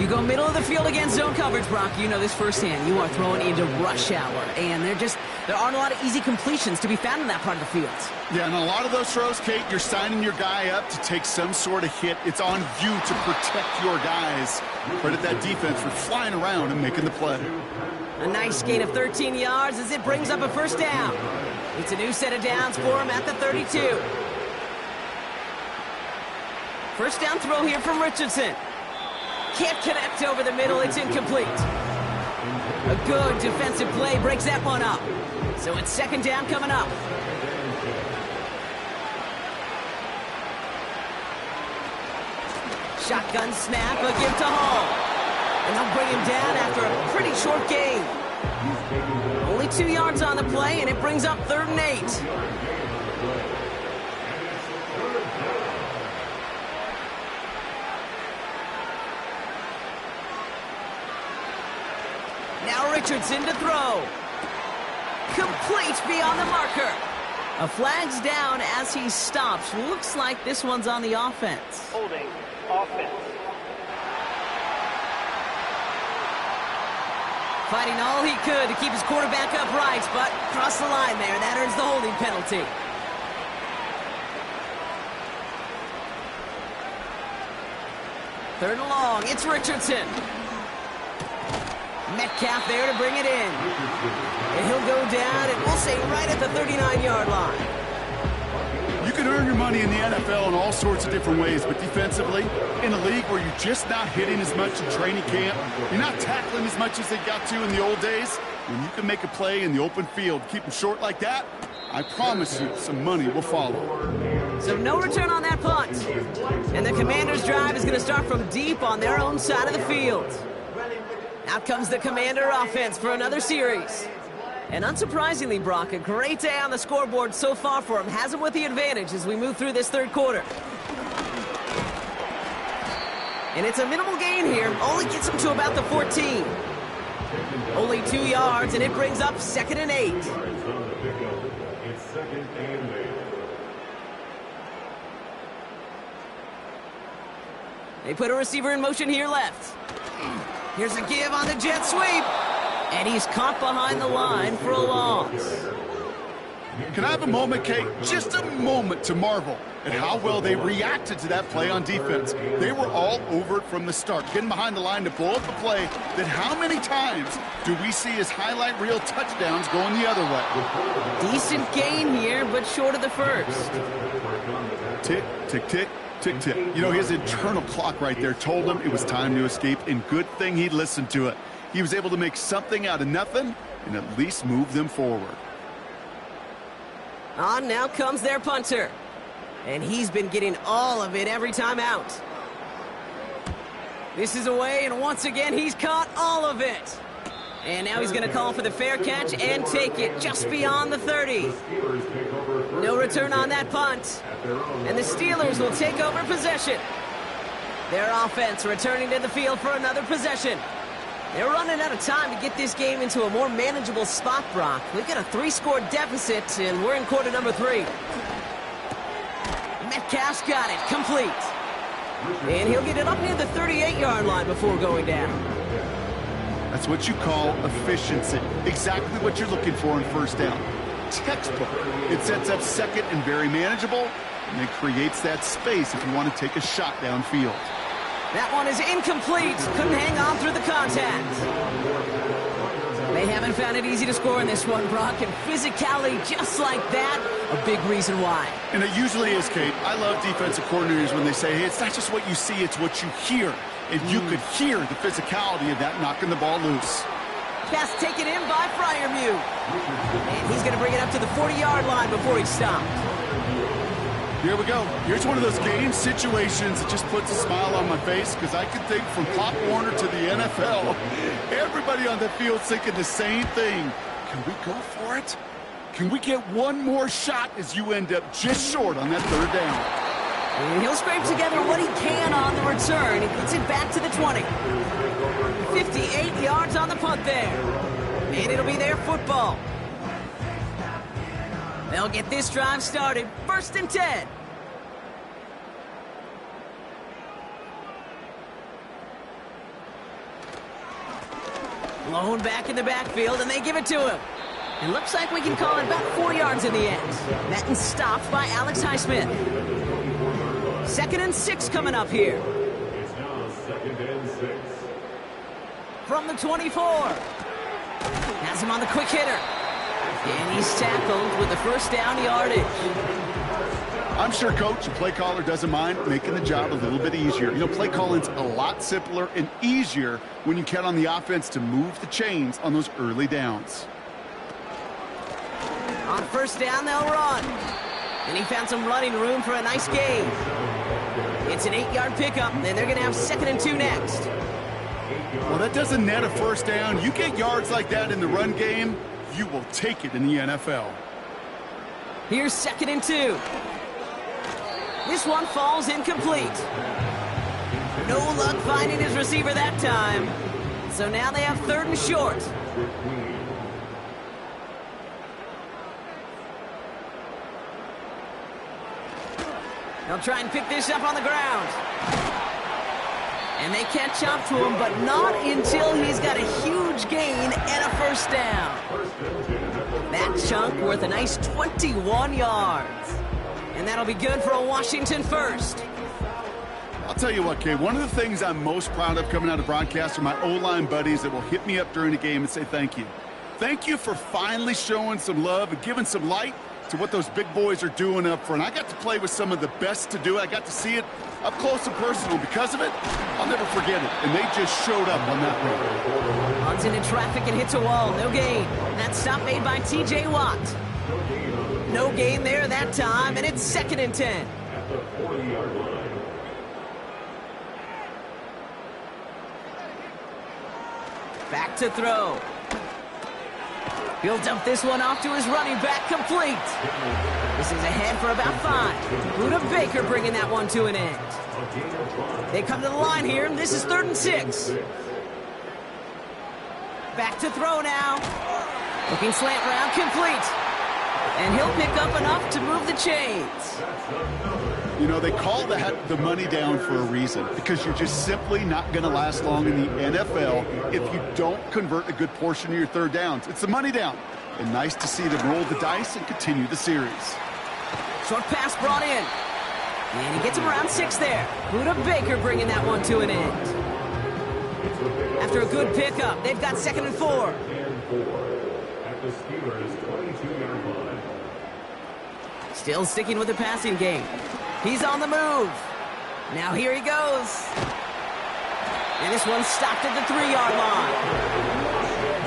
You go middle of the field against zone coverage, Brock. You know this firsthand. You are throwing into rush hour. And there aren't a lot of easy completions to be found in that part of the field.
Yeah, and a lot of those throws, Kate, you're signing your guy up to take some sort of hit. It's on you to protect your guys. Credit that defense for flying around and making the play.
A nice gain of 13 yards as it brings up a first down. It's a new set of downs for him at the 32. First down throw here from Richardson. Can't connect over the middle. It's incomplete. A good defensive play breaks that one up. So it's second down coming up. Shotgun snap, a give to Hall. And they'll bring him down after a pretty short gain. Only 2 yards on the play, and it brings up 3rd and 8. Now Richardson to throw. Complete beyond the marker. A flag's down as he stops. Looks like this one's on the offense.
Holding offense.
Fighting all he could to keep his quarterback upright, but crossed the line there. That earns the holding penalty. Third and long. It's Richardson. Metcalf there to bring it in. And he'll go down, and we'll say right at the 39-yard line.
You can earn your money in the NFL in all sorts of different ways, but defensively, in a league where you're just not hitting as much in training camp, you're not tackling as much as they got to in the old days, when you can make a play in the open field, keep them short like that, I promise you some money will follow.
So no return on that punt. And the Commanders' drive is going to start from deep on their own side of the field. Out comes the Commander offense for another series. And unsurprisingly, Brock, a great day on the scoreboard so far for him. Has him with the advantage as we move through this third quarter. And it's a minimal gain here. Only gets him to about the 14. Only 2 yards, and it brings up 2nd and 8.
It's 2nd and 8.
They put a receiver in motion here left. Here's a give on the jet sweep. And he's caught behind the line for a loss.
Can I have a moment, Kate? Just a moment to marvel at how well they reacted to that play on defense. They were all over it from the start, getting behind the line to blow up the play. Then how many times do we see his highlight reel touchdowns going the other way?
Decent gain here, but short of the first.
Tick, tick, tick. Tick, tick. You know, his internal clock right there told him it was time to escape, and good thing he listened to it. He was able to make something out of nothing and at least move them forward.
On now comes their punter. And he's been getting all of it every time out. This is away, and once again, he's caught all of it. And now he's going to call for the fair catch and take it just beyond the 30. No return on that punt. And the Steelers will take over possession. Their offense returning to the field for another possession. They're running out of time to get this game into a more manageable spot, Brock. We've got a 3-score deficit, and we're in quarter number 3. Metcalf's got it, complete. And he'll get it up near the 38-yard line before going down.
That's what you call efficiency. Exactly what you're looking for in first down. Textbook. It sets up second and very manageable, and it creates that space if you want to take a shot downfield.
That one is incomplete. Couldn't hang on through the contact. They haven't found it easy to score in this one, Brock, and physicality just like that, a big reason why. And it usually is, Kate. I love defensive coordinators when they say, hey, it's not just what you see, it's what you hear. And you could hear the physicality of that knocking the ball loose. Pass taken in by Fryermuth. And he's going to bring it up to the 40-yard line before he stopped. Here we go. Here's one of those game situations that just puts a smile on my face because I can think from Pop Warner to the NFL, everybody on the field thinking the same thing. Can we go for it? Can we get one more shot as you end up just short on that third down? And he'll scrape together what he can on the return. He gets it back to the 20. 58 yards on the punt there. And it'll be their football. They'll get this drive started. 1st and 10. Blown back in the backfield, and they give it to him. It looks like we can call it about 4 yards in the end. That and stopped by Alex Highsmith. 2nd and 6 coming up here.
It's now 2nd and 6.
From the 24. Has him on the quick hitter. And he's tackled with the first down yardage. I'm sure Coach, the play caller, doesn't mind making the job a little bit easier. You know, play calling's a lot simpler and easier when you count on the offense to move the chains on those early downs. On 1st down, they'll run. And he found some running room for a nice gain. It's an 8-yard pickup, and they're going to have 2nd and 2 next. Well, that doesn't net a 1st down. You get yards like that in the run game, you will take it in the NFL. Here's 2nd and 2. This one falls incomplete. No luck finding his receiver that time. So now they have 3rd and short. They'll try and pick this up on the ground. And they catch up to him, but not until he's got a huge gain and a 1st down. That chunk worth a nice 21 yards. And that'll be good for a Washington 1st. I'll tell you what, Kay, one of the things I'm most proud of coming out of broadcast are my O-line buddies that will hit me up during the game and say thank you. Thank you for finally showing some love and giving some light to what those big boys are doing up front. I got to play with some of the best to do it. I got to see it up close and personal. Because of it, I'll never forget it. And they just showed up on that run. Runs into traffic and hits a wall. No gain. That stop made by T.J. Watt. No gain there that time, and it's 2nd and 10.
At the 40-yard line.
Back to throw. He'll dump this one off to his running back, complete. This is ahead for about 5. Buda Baker bringing that one to an end. They come to the line here, and this is 3rd and 6. Back to throw now. Looking slant route, complete. And he'll pick up enough to move the chains. You know, they call that the money down for a reason, because you're just simply not going to last long in the NFL if you don't convert a good portion of your 3rd downs. It's the money down. And nice to see them roll the dice and continue the series. Short pass brought in. And he gets him around 6 there. Buda Baker bringing that one to an end. After a good pickup, they've got 2nd and 4.
And 4. At the Steelers' 22-yard line.
Still sticking with the passing game. He's on the move. Now here he goes. And this one's stopped at the 3-yard line.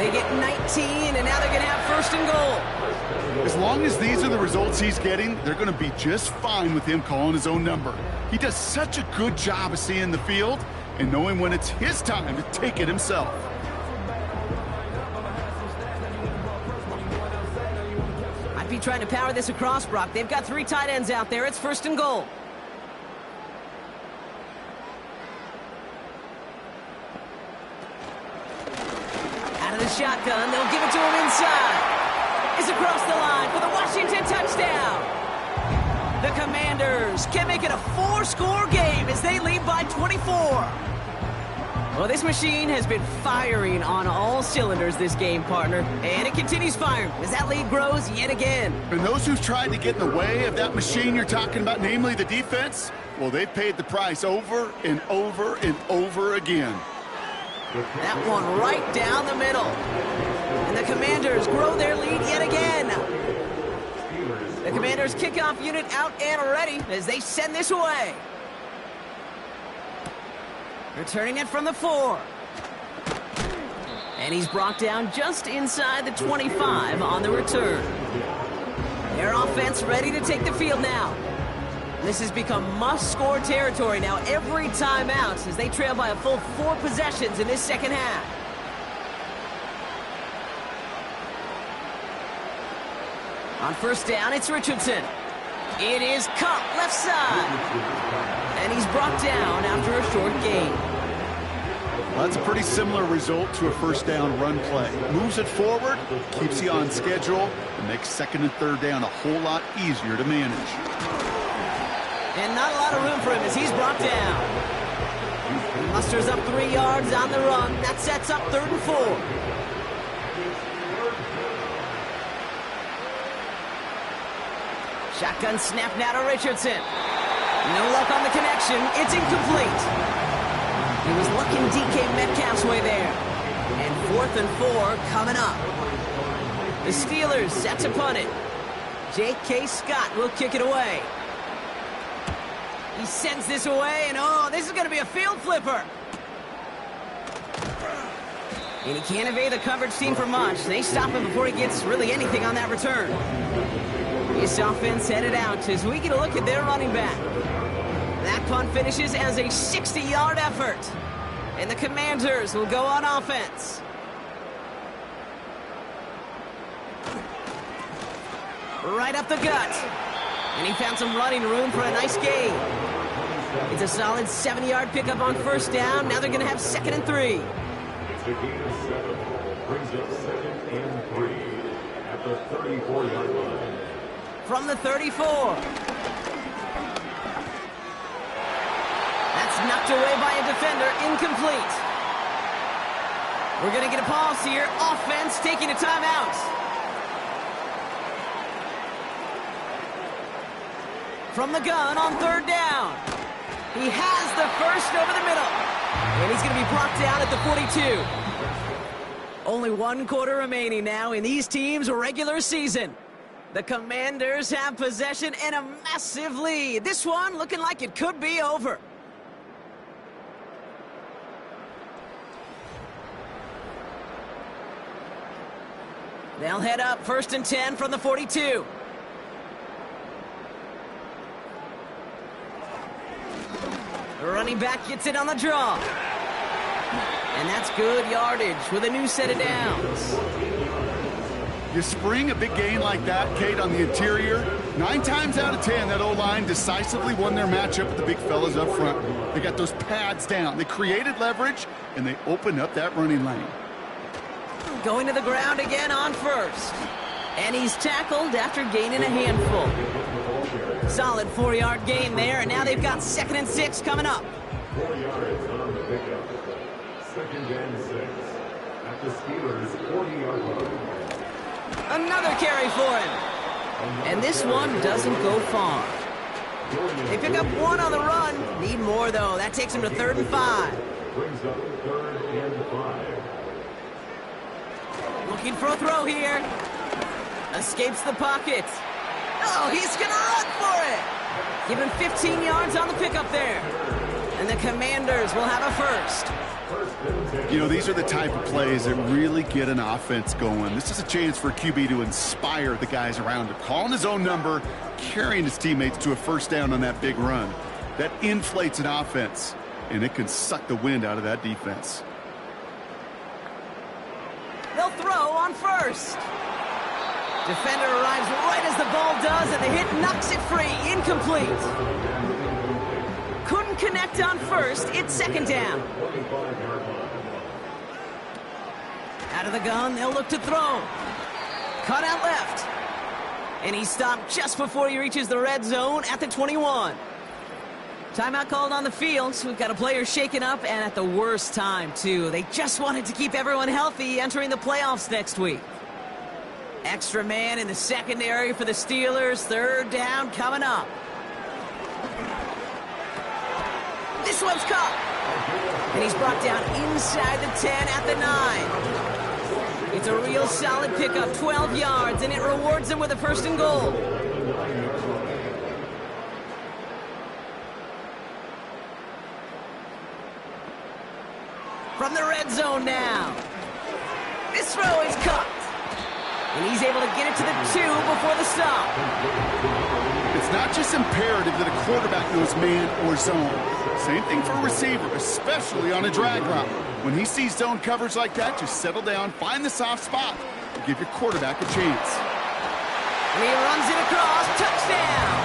They get 19, and now they're going to have first and goal.
As long as these are the results he's getting, they're going to be just fine with him calling his own number. He does such a good job of seeing the field and knowing when it's his time to take it himself.
I'd be trying to power this across, Brock. They've got 3 tight ends out there. It's first and goal. Out of the shotgun, they'll give it to him inside. Is across the line for the Washington touchdown. The Commanders can make it a 4-score game as they lead by 24. Well, this machine has been firing on all cylinders this game, partner. And it continues firing as that lead grows yet again.
And those who've tried to get in the way of that machine you're talking about, namely the defense, well, they've paid the price over and over and over again.
That one right down the middle. And the Commanders grow their lead yet again. The Commanders kickoff unit out and ready as they send this away. Returning it from the 4. And he's brought down just inside the 25 on the return. Their offense ready to take the field now. This has become must-score territory now every time out as they trail by a full 4 possessions in this second half. On first down, it's Richardson. It is Cup, left side. And he's brought down after a short gain.
Well, that's a pretty similar result to a first down run play. Moves it forward, keeps you on schedule, and makes second and third down a whole lot easier to manage.
And not a lot of room for him as he's brought down. Musters up 3 yards on the run. That sets up 3rd and 4. Shotgun snap now to Richardson. No luck on the connection. It's incomplete. He was looking DK Metcalf's way there. And 4th and 4 coming up. The Steelers set to punt it. J.K. Scott will kick it away. He sends this away, and oh, this is going to be a field flipper. And he can't evade the coverage team for much. They stop him before he gets really anything on that return. This offense headed out as we get a look at their running back. That punt finishes as a 60-yard effort. And the Commanders will go on offense. Right up the gut. And he found some running room for a nice gain. It's a solid 70-yard pickup on first down. Now they're going to have 2nd and 3.
It's a gain of 7. Brings up 2nd and 3 at the 34-yard line.
From the 34. That's knocked away by a defender. Incomplete. We're going to get a pause here. Offense taking a timeout. From the gun on 3rd down. He has the first over the middle. And he's going to be brought down at the 42. Only 1 quarter remaining now in these teams' regular season. The Commanders have possession and a massive lead. This one looking like it could be over. They'll head up 1st and 10 from the 42. The running back gets it on the draw. And that's good yardage with a new set of downs.
You spring a big gain like that, Kate, on the interior, 9 times out of 10, that O-line decisively won their matchup with the big fellas up front. They got those pads down. They created leverage, and they opened up that running lane.
Going to the ground again on first. And he's tackled after gaining a handful. Solid 4-yard gain there, and now they've got 2nd and 6 coming up.
4 yards on the pickup. 2nd and 6 at the Steelers' 40-yard line.
Another carry for him. And this one doesn't go far. They pick up 1 on the run. Need more, though. That takes him to 3rd and 5.
Brings up 3rd and 5.
Looking for a throw here. Escapes the pocket. Oh, he's going to run for it. Give him 15 yards on the pickup there. And the Commanders will have a first.
You know, these are the type of plays that really get an offense going. This is a chance for a QB to inspire the guys around him. Calling his own number, carrying his teammates to a first down on that big run. That inflates an offense, and it can suck the wind out of that defense.
They'll throw on first. Defender arrives right as the ball does, and the hit knocks it free. Incomplete. Couldn't connect on first. It's second down. Out of the gun, they'll look to throw. Cut out left. And he stopped just before he reaches the red zone at the 21. Timeout called on the field, so we've got a player shaken up, and at the worst time, too. They just wanted to keep everyone healthy entering the playoffs next week. Extra man in the secondary for the Steelers. Third down coming up. This one's caught. And he's brought down inside the 10 at the 9. It's a real solid pickup, 12 yards, and it rewards him with a first and goal. From the red zone now. This throw is caught. And he's able to get it to the 2 before the stop.
It's not just imperative that a quarterback knows man or zone. Same thing for a receiver, especially on a drag route. When he sees zone coverage like that, just settle down, find the soft spot, and give your quarterback a chance.
And he runs it across. Touchdown!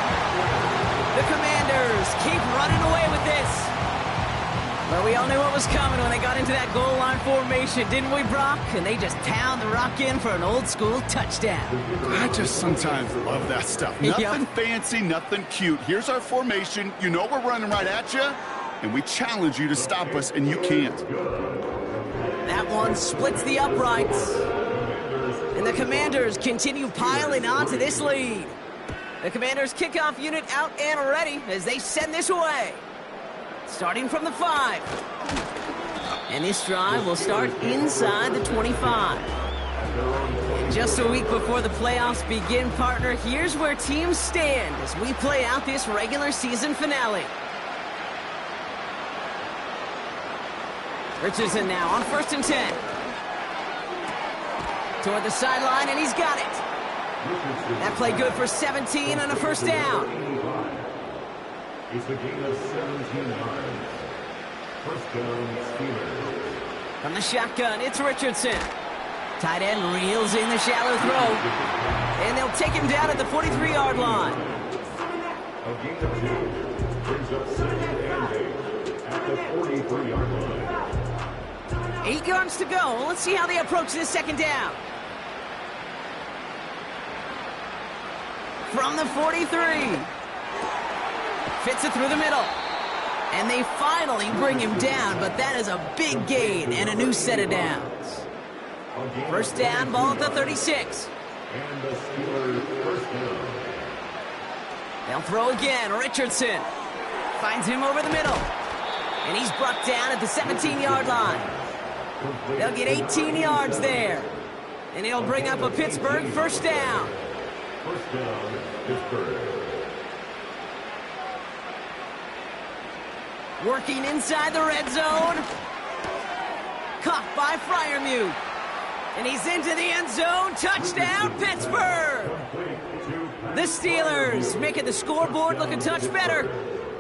The Commanders keep running away with this. But we all knew what was coming when they got into that goal line formation, didn't we, Brock? And they just pound the rock in for an old-school touchdown.
I just sometimes love that stuff. Nothing fancy, nothing cute. Here's our formation. You know we're running right at you, and we challenge you to stop us, and you can't.
That one splits the uprights. And the Commanders continue piling onto this lead. The Commanders' kickoff unit out and ready as they send this away. Starting from the 5. And this drive will start inside the 25. And just a week before the playoffs begin, partner, here's where teams stand as we play out this regular season finale. Richardson now on 1st and 10. Toward the sideline, and he's got it. That play good for 17 and a first down.
It's the game of 17 yards. First down, Steelers.
From the shotgun, it's Richardson. Tight end reels in the shallow throw. And they'll take him down at the 43-yard line.
A game of 2 brings up 2nd and 8 at the 43-yard line.
8 yards to go. Let's see how they approach this second down. From the 43. Fits it through the middle. And they finally bring him down, but that is a big gain and a new set of downs. First down, ball at the 36.
And the Steelers first down.
They'll throw again. Richardson finds him over the middle. And he's brought down at the 17-yard line. They'll get 18 yards there. And it'll bring up a Pittsburgh first down.
First down, Pittsburgh.
Working inside the red zone. Caught by Freiermuth. And he's into the end zone. Touchdown, Pittsburgh! The Steelers making the scoreboard look a touch better.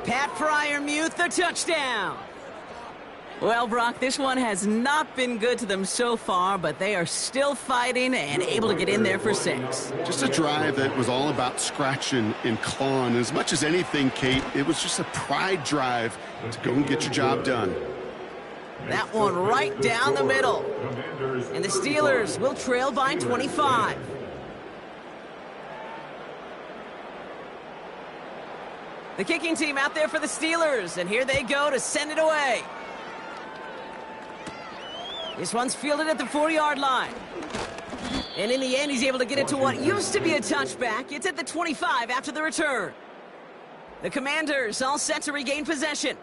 Pat Freiermuth, the touchdown. Well, Brock, this one has not been good to them so far, but they are still fighting and able to get in there for 6.
Just a drive that was all about scratching and clawing. As much as anything, Kate, it was just a pride drive to go and get your job done.
That one right down the middle. And the Steelers will trail by 25. The kicking team out there for the Steelers, and here they go to send it away. This one's fielded at the 4-yard line. And in the end, he's able to get it to what used to be a touchback. It's at the 25 after the return. The Commanders all set to regain possession.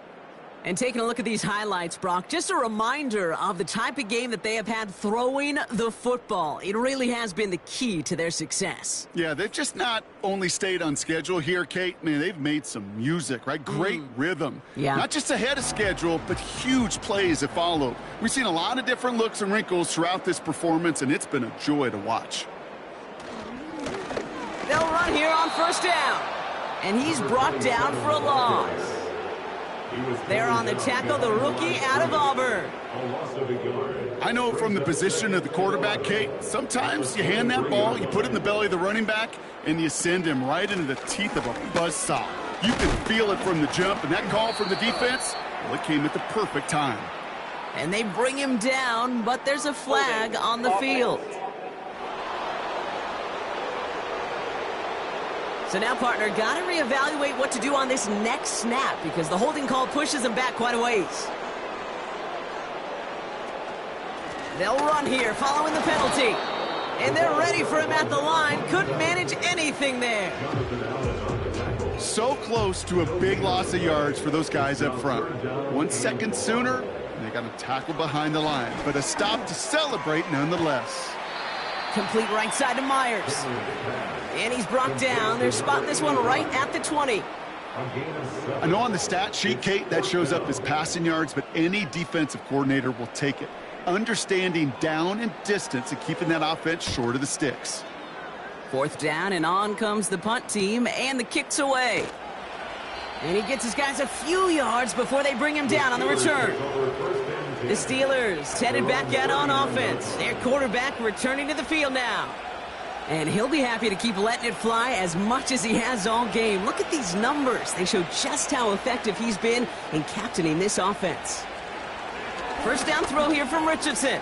And taking a look at these highlights, Brock, just a reminder of the type of game that they have had throwing the football. It really has been the key to their success.
Yeah, they've just not only stayed on schedule here, Kate. Man, they've made some music, right? Great rhythm.
Yeah.
Not just ahead of schedule, but huge plays have followed. We've seen a lot of different looks and wrinkles throughout this performance, and it's been a joy to watch.
They'll run here on first down. And he's brought down for a loss. There on the tackle, the rookie out of Auburn.
I know from the position of the quarterback, Kate, sometimes you hand that ball, you put it in the belly of the running back, and you send him right into the teeth of a buzzsaw. You can feel it from the jump, and that call from the defense, well, it came at the perfect time.
And they bring him down, but there's a flag on the field. So now, partner, got to reevaluate what to do on this next snap because the holding call pushes him back quite a ways. They'll run here following the penalty. And they're ready for him at the line. Couldn't manage anything there.
So close to a big loss of yards for those guys up front. 1 second sooner, and they got a tackle behind the line. But a stop to celebrate nonetheless.
Complete right side to Myers. And he's brought down. They're spotting this one right at the 20.
I know on the stat sheet, Kate, that shows up as passing yards, but any defensive coordinator will take it. Understanding down and distance and keeping that offense short of the sticks.
Fourth down, and on comes the punt team, and the kick's away. And he gets his guys a few yards before they bring him down on the return. The Steelers headed back out on offense. Their quarterback returning to the field now. And he'll be happy to keep letting it fly as much as he has all game. Look at these numbers. They show just how effective he's been in captaining this offense. First down throw here from Richardson.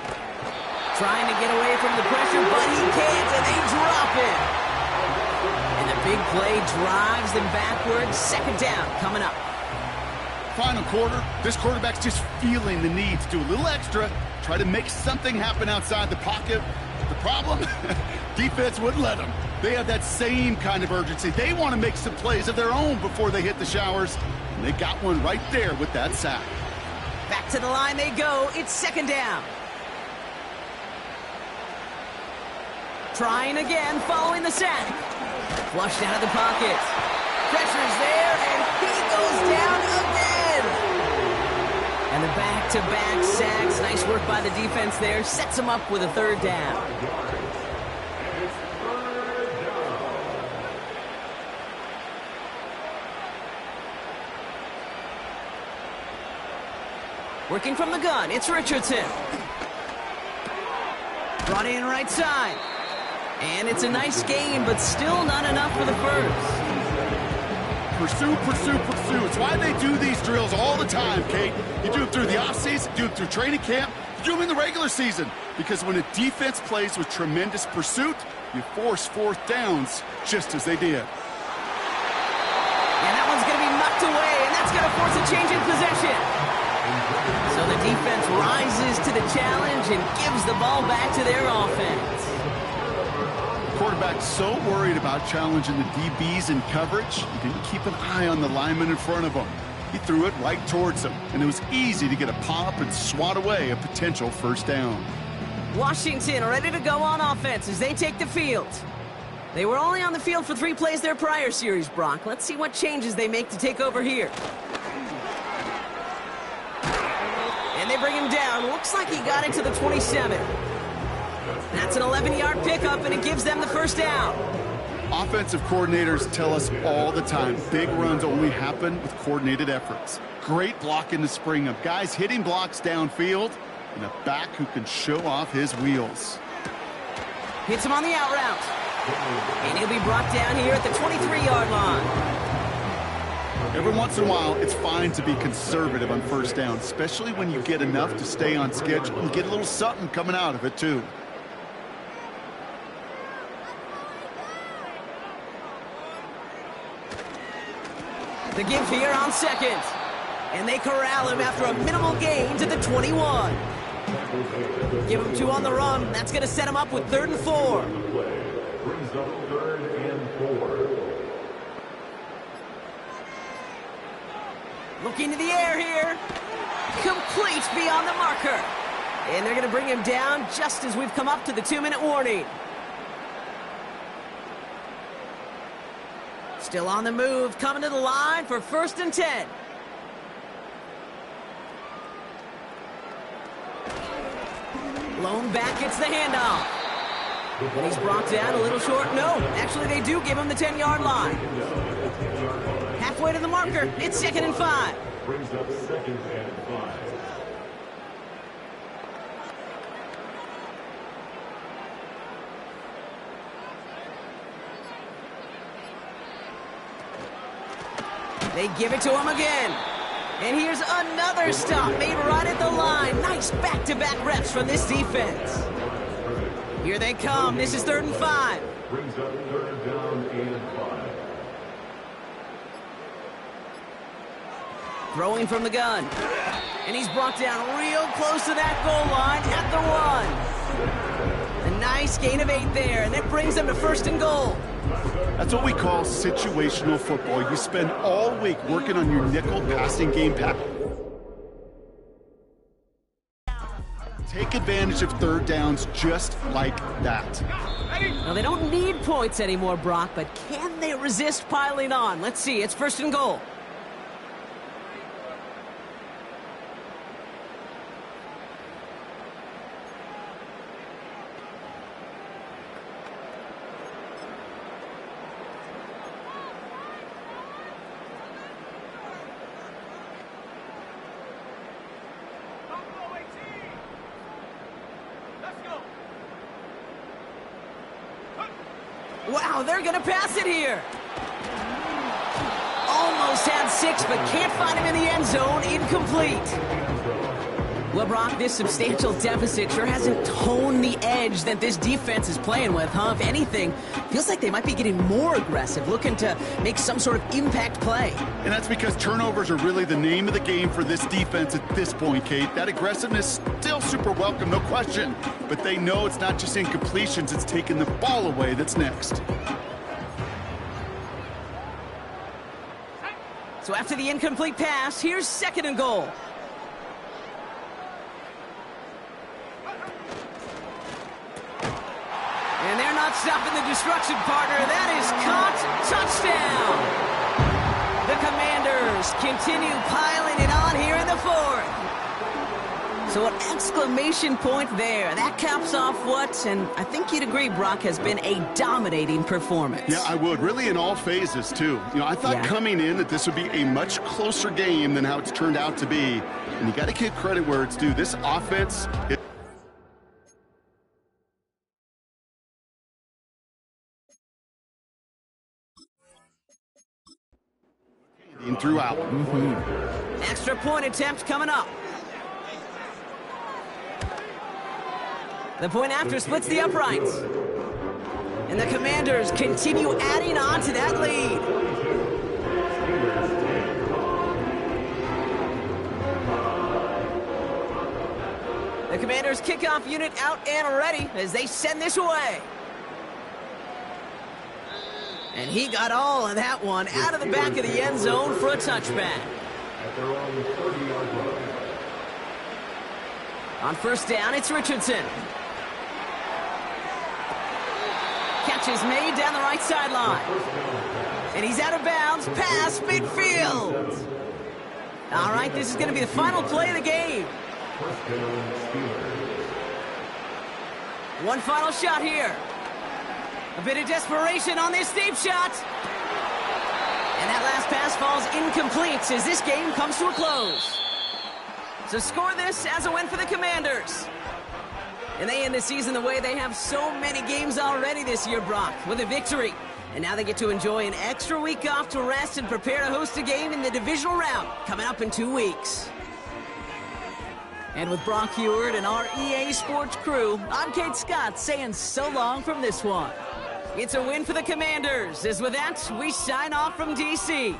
Trying to get away from the pressure, but he can't, and they drop it. And the big play drives them backwards. Second down coming up.
Final quarter, this quarterback's just feeling the need to do a little extra, try to make something happen outside the pocket. The problem? Defense wouldn't let them. They have that same kind of urgency. They want to make some plays of their own before they hit the showers, and they got one right there with that sack.
Back to the line they go. It's second down. Trying again, following the sack. Flushed out of the pocket. Pressure's there, and he goes down again. And the back-to-back sacks. Nice work by the defense there. Sets him up with a third down. Working from the gun, it's Richardson. Brought in right side. And it's a nice gain, but still not enough for the first.
Pursue, pursue, pursue. It's why they do these drills all the time, Kate. You do it through the offseason, do it through training camp, you do them in the regular season. Because when a defense plays with tremendous pursuit, you force fourth downs just as they did.
And that one's going to be knocked away, and that's going to force a change in possession. So the defense rises to the challenge and gives the ball back to their offense.
Quarterback's so worried about challenging the DBs in coverage, he didn't keep an eye on the lineman in front of him. He threw it right towards him, and it was easy to get a pop and swat away a potential first down.
Washington ready to go on offense as they take the field. They were only on the field for 3 plays their prior series, Brock. Let's see what changes they make to take over here. And they bring him down. Looks like he got it to the 27. That's an 11-yard pickup, and it gives them the first down.
Offensive coordinators tell us all the time, big runs only happen with coordinated efforts. Great blocking to spring up. Guys hitting blocks downfield, and a back who can show off his wheels.
Hits him on the out route. And he'll be brought down here at the 23-yard line.
Every once in a while, it's fine to be conservative on first down, especially when you get enough to stay on schedule and get a little something coming out of it, too.
The give here on second. And they corral him after a minimal gain to the 21. Give him 2 on the run. That's going to set him up with 3rd and 4.
Brings up 3rd and 4.
Poking to the air here. Complete beyond the marker. And they're going to bring him down just as we've come up to the 2-minute warning. Still on the move, coming to the line for 1st and 10. Lone back gets the handoff. And he's brought down a little short. No, actually they do give him the 10-yard line. Halfway to the marker, it's 2nd and 5.
Brings up 2nd and 5.
They give it to him again. And here's another stop made right at the line. Nice back-to-back reps from this defense. Here they come. This is 3rd and 5.
Brings up 3rd down and 5.
Throwing from the gun. And he's brought down real close to that goal line at the 1. A nice gain of 8 there, and that brings them to 1st and goal.
That's what we call situational football. You spend all week working on your nickel passing game pack. Take advantage of 3rd downs just like that.
Now, they don't need points anymore, Brock, but can they resist piling on? Let's see. It's 1st and goal. Wow, they're going to pass it here. Almost had 6, but can't find him in the end zone. Incomplete. Well, Brock, this substantial deficit sure hasn't toned the edge that this defense is playing with, huh? If anything, feels like they might be getting more aggressive, looking to make some sort of impact play.
And that's because turnovers are really the name of the game for this defense at this point, Kate. That aggressiveness still super welcome, no question. But they know it's not just incompletions, it's taking the ball away that's next.
So after the incomplete pass, here's 2nd and goal. And they're not stopping the destruction, partner. That is caught. Touchdown. The Commanders continue piling it on here in the 4th. So an exclamation point there. That caps off what, and I think you'd agree, Brock, has been a dominating performance.
Yeah, I would. Really in all phases, too. You know, I thought coming in that this would be a much closer game than how it's turned out to be. And you got to give credit where it's due. This offense... throughout.
Extra point attempt coming up. The point after splits the uprights. And the Commanders continue adding on to that lead. The Commanders kickoff unit out and ready as they send this away. And he got all of that one out of the back of the end zone for a touchback.
At their own 30-yard line.
On 1st down, it's Richardson. Catch is made down the right sideline. And he's out of bounds, past midfield. All right, this is going to be the final play of the game. One final shot here. A bit of desperation on this deep shot. And that last pass falls incomplete as this game comes to a close. So score this as a win for the Commanders. And they end the season the way they have so many games already this year, Brock, with a victory. And now they get to enjoy an extra week off to rest and prepare to host a game in the divisional round coming up in 2 weeks. And with Brock Heward and our EA Sports crew, I'm Kate Scott saying so long from this one. It's a win for the Commanders, as with that, we sign off from D.C.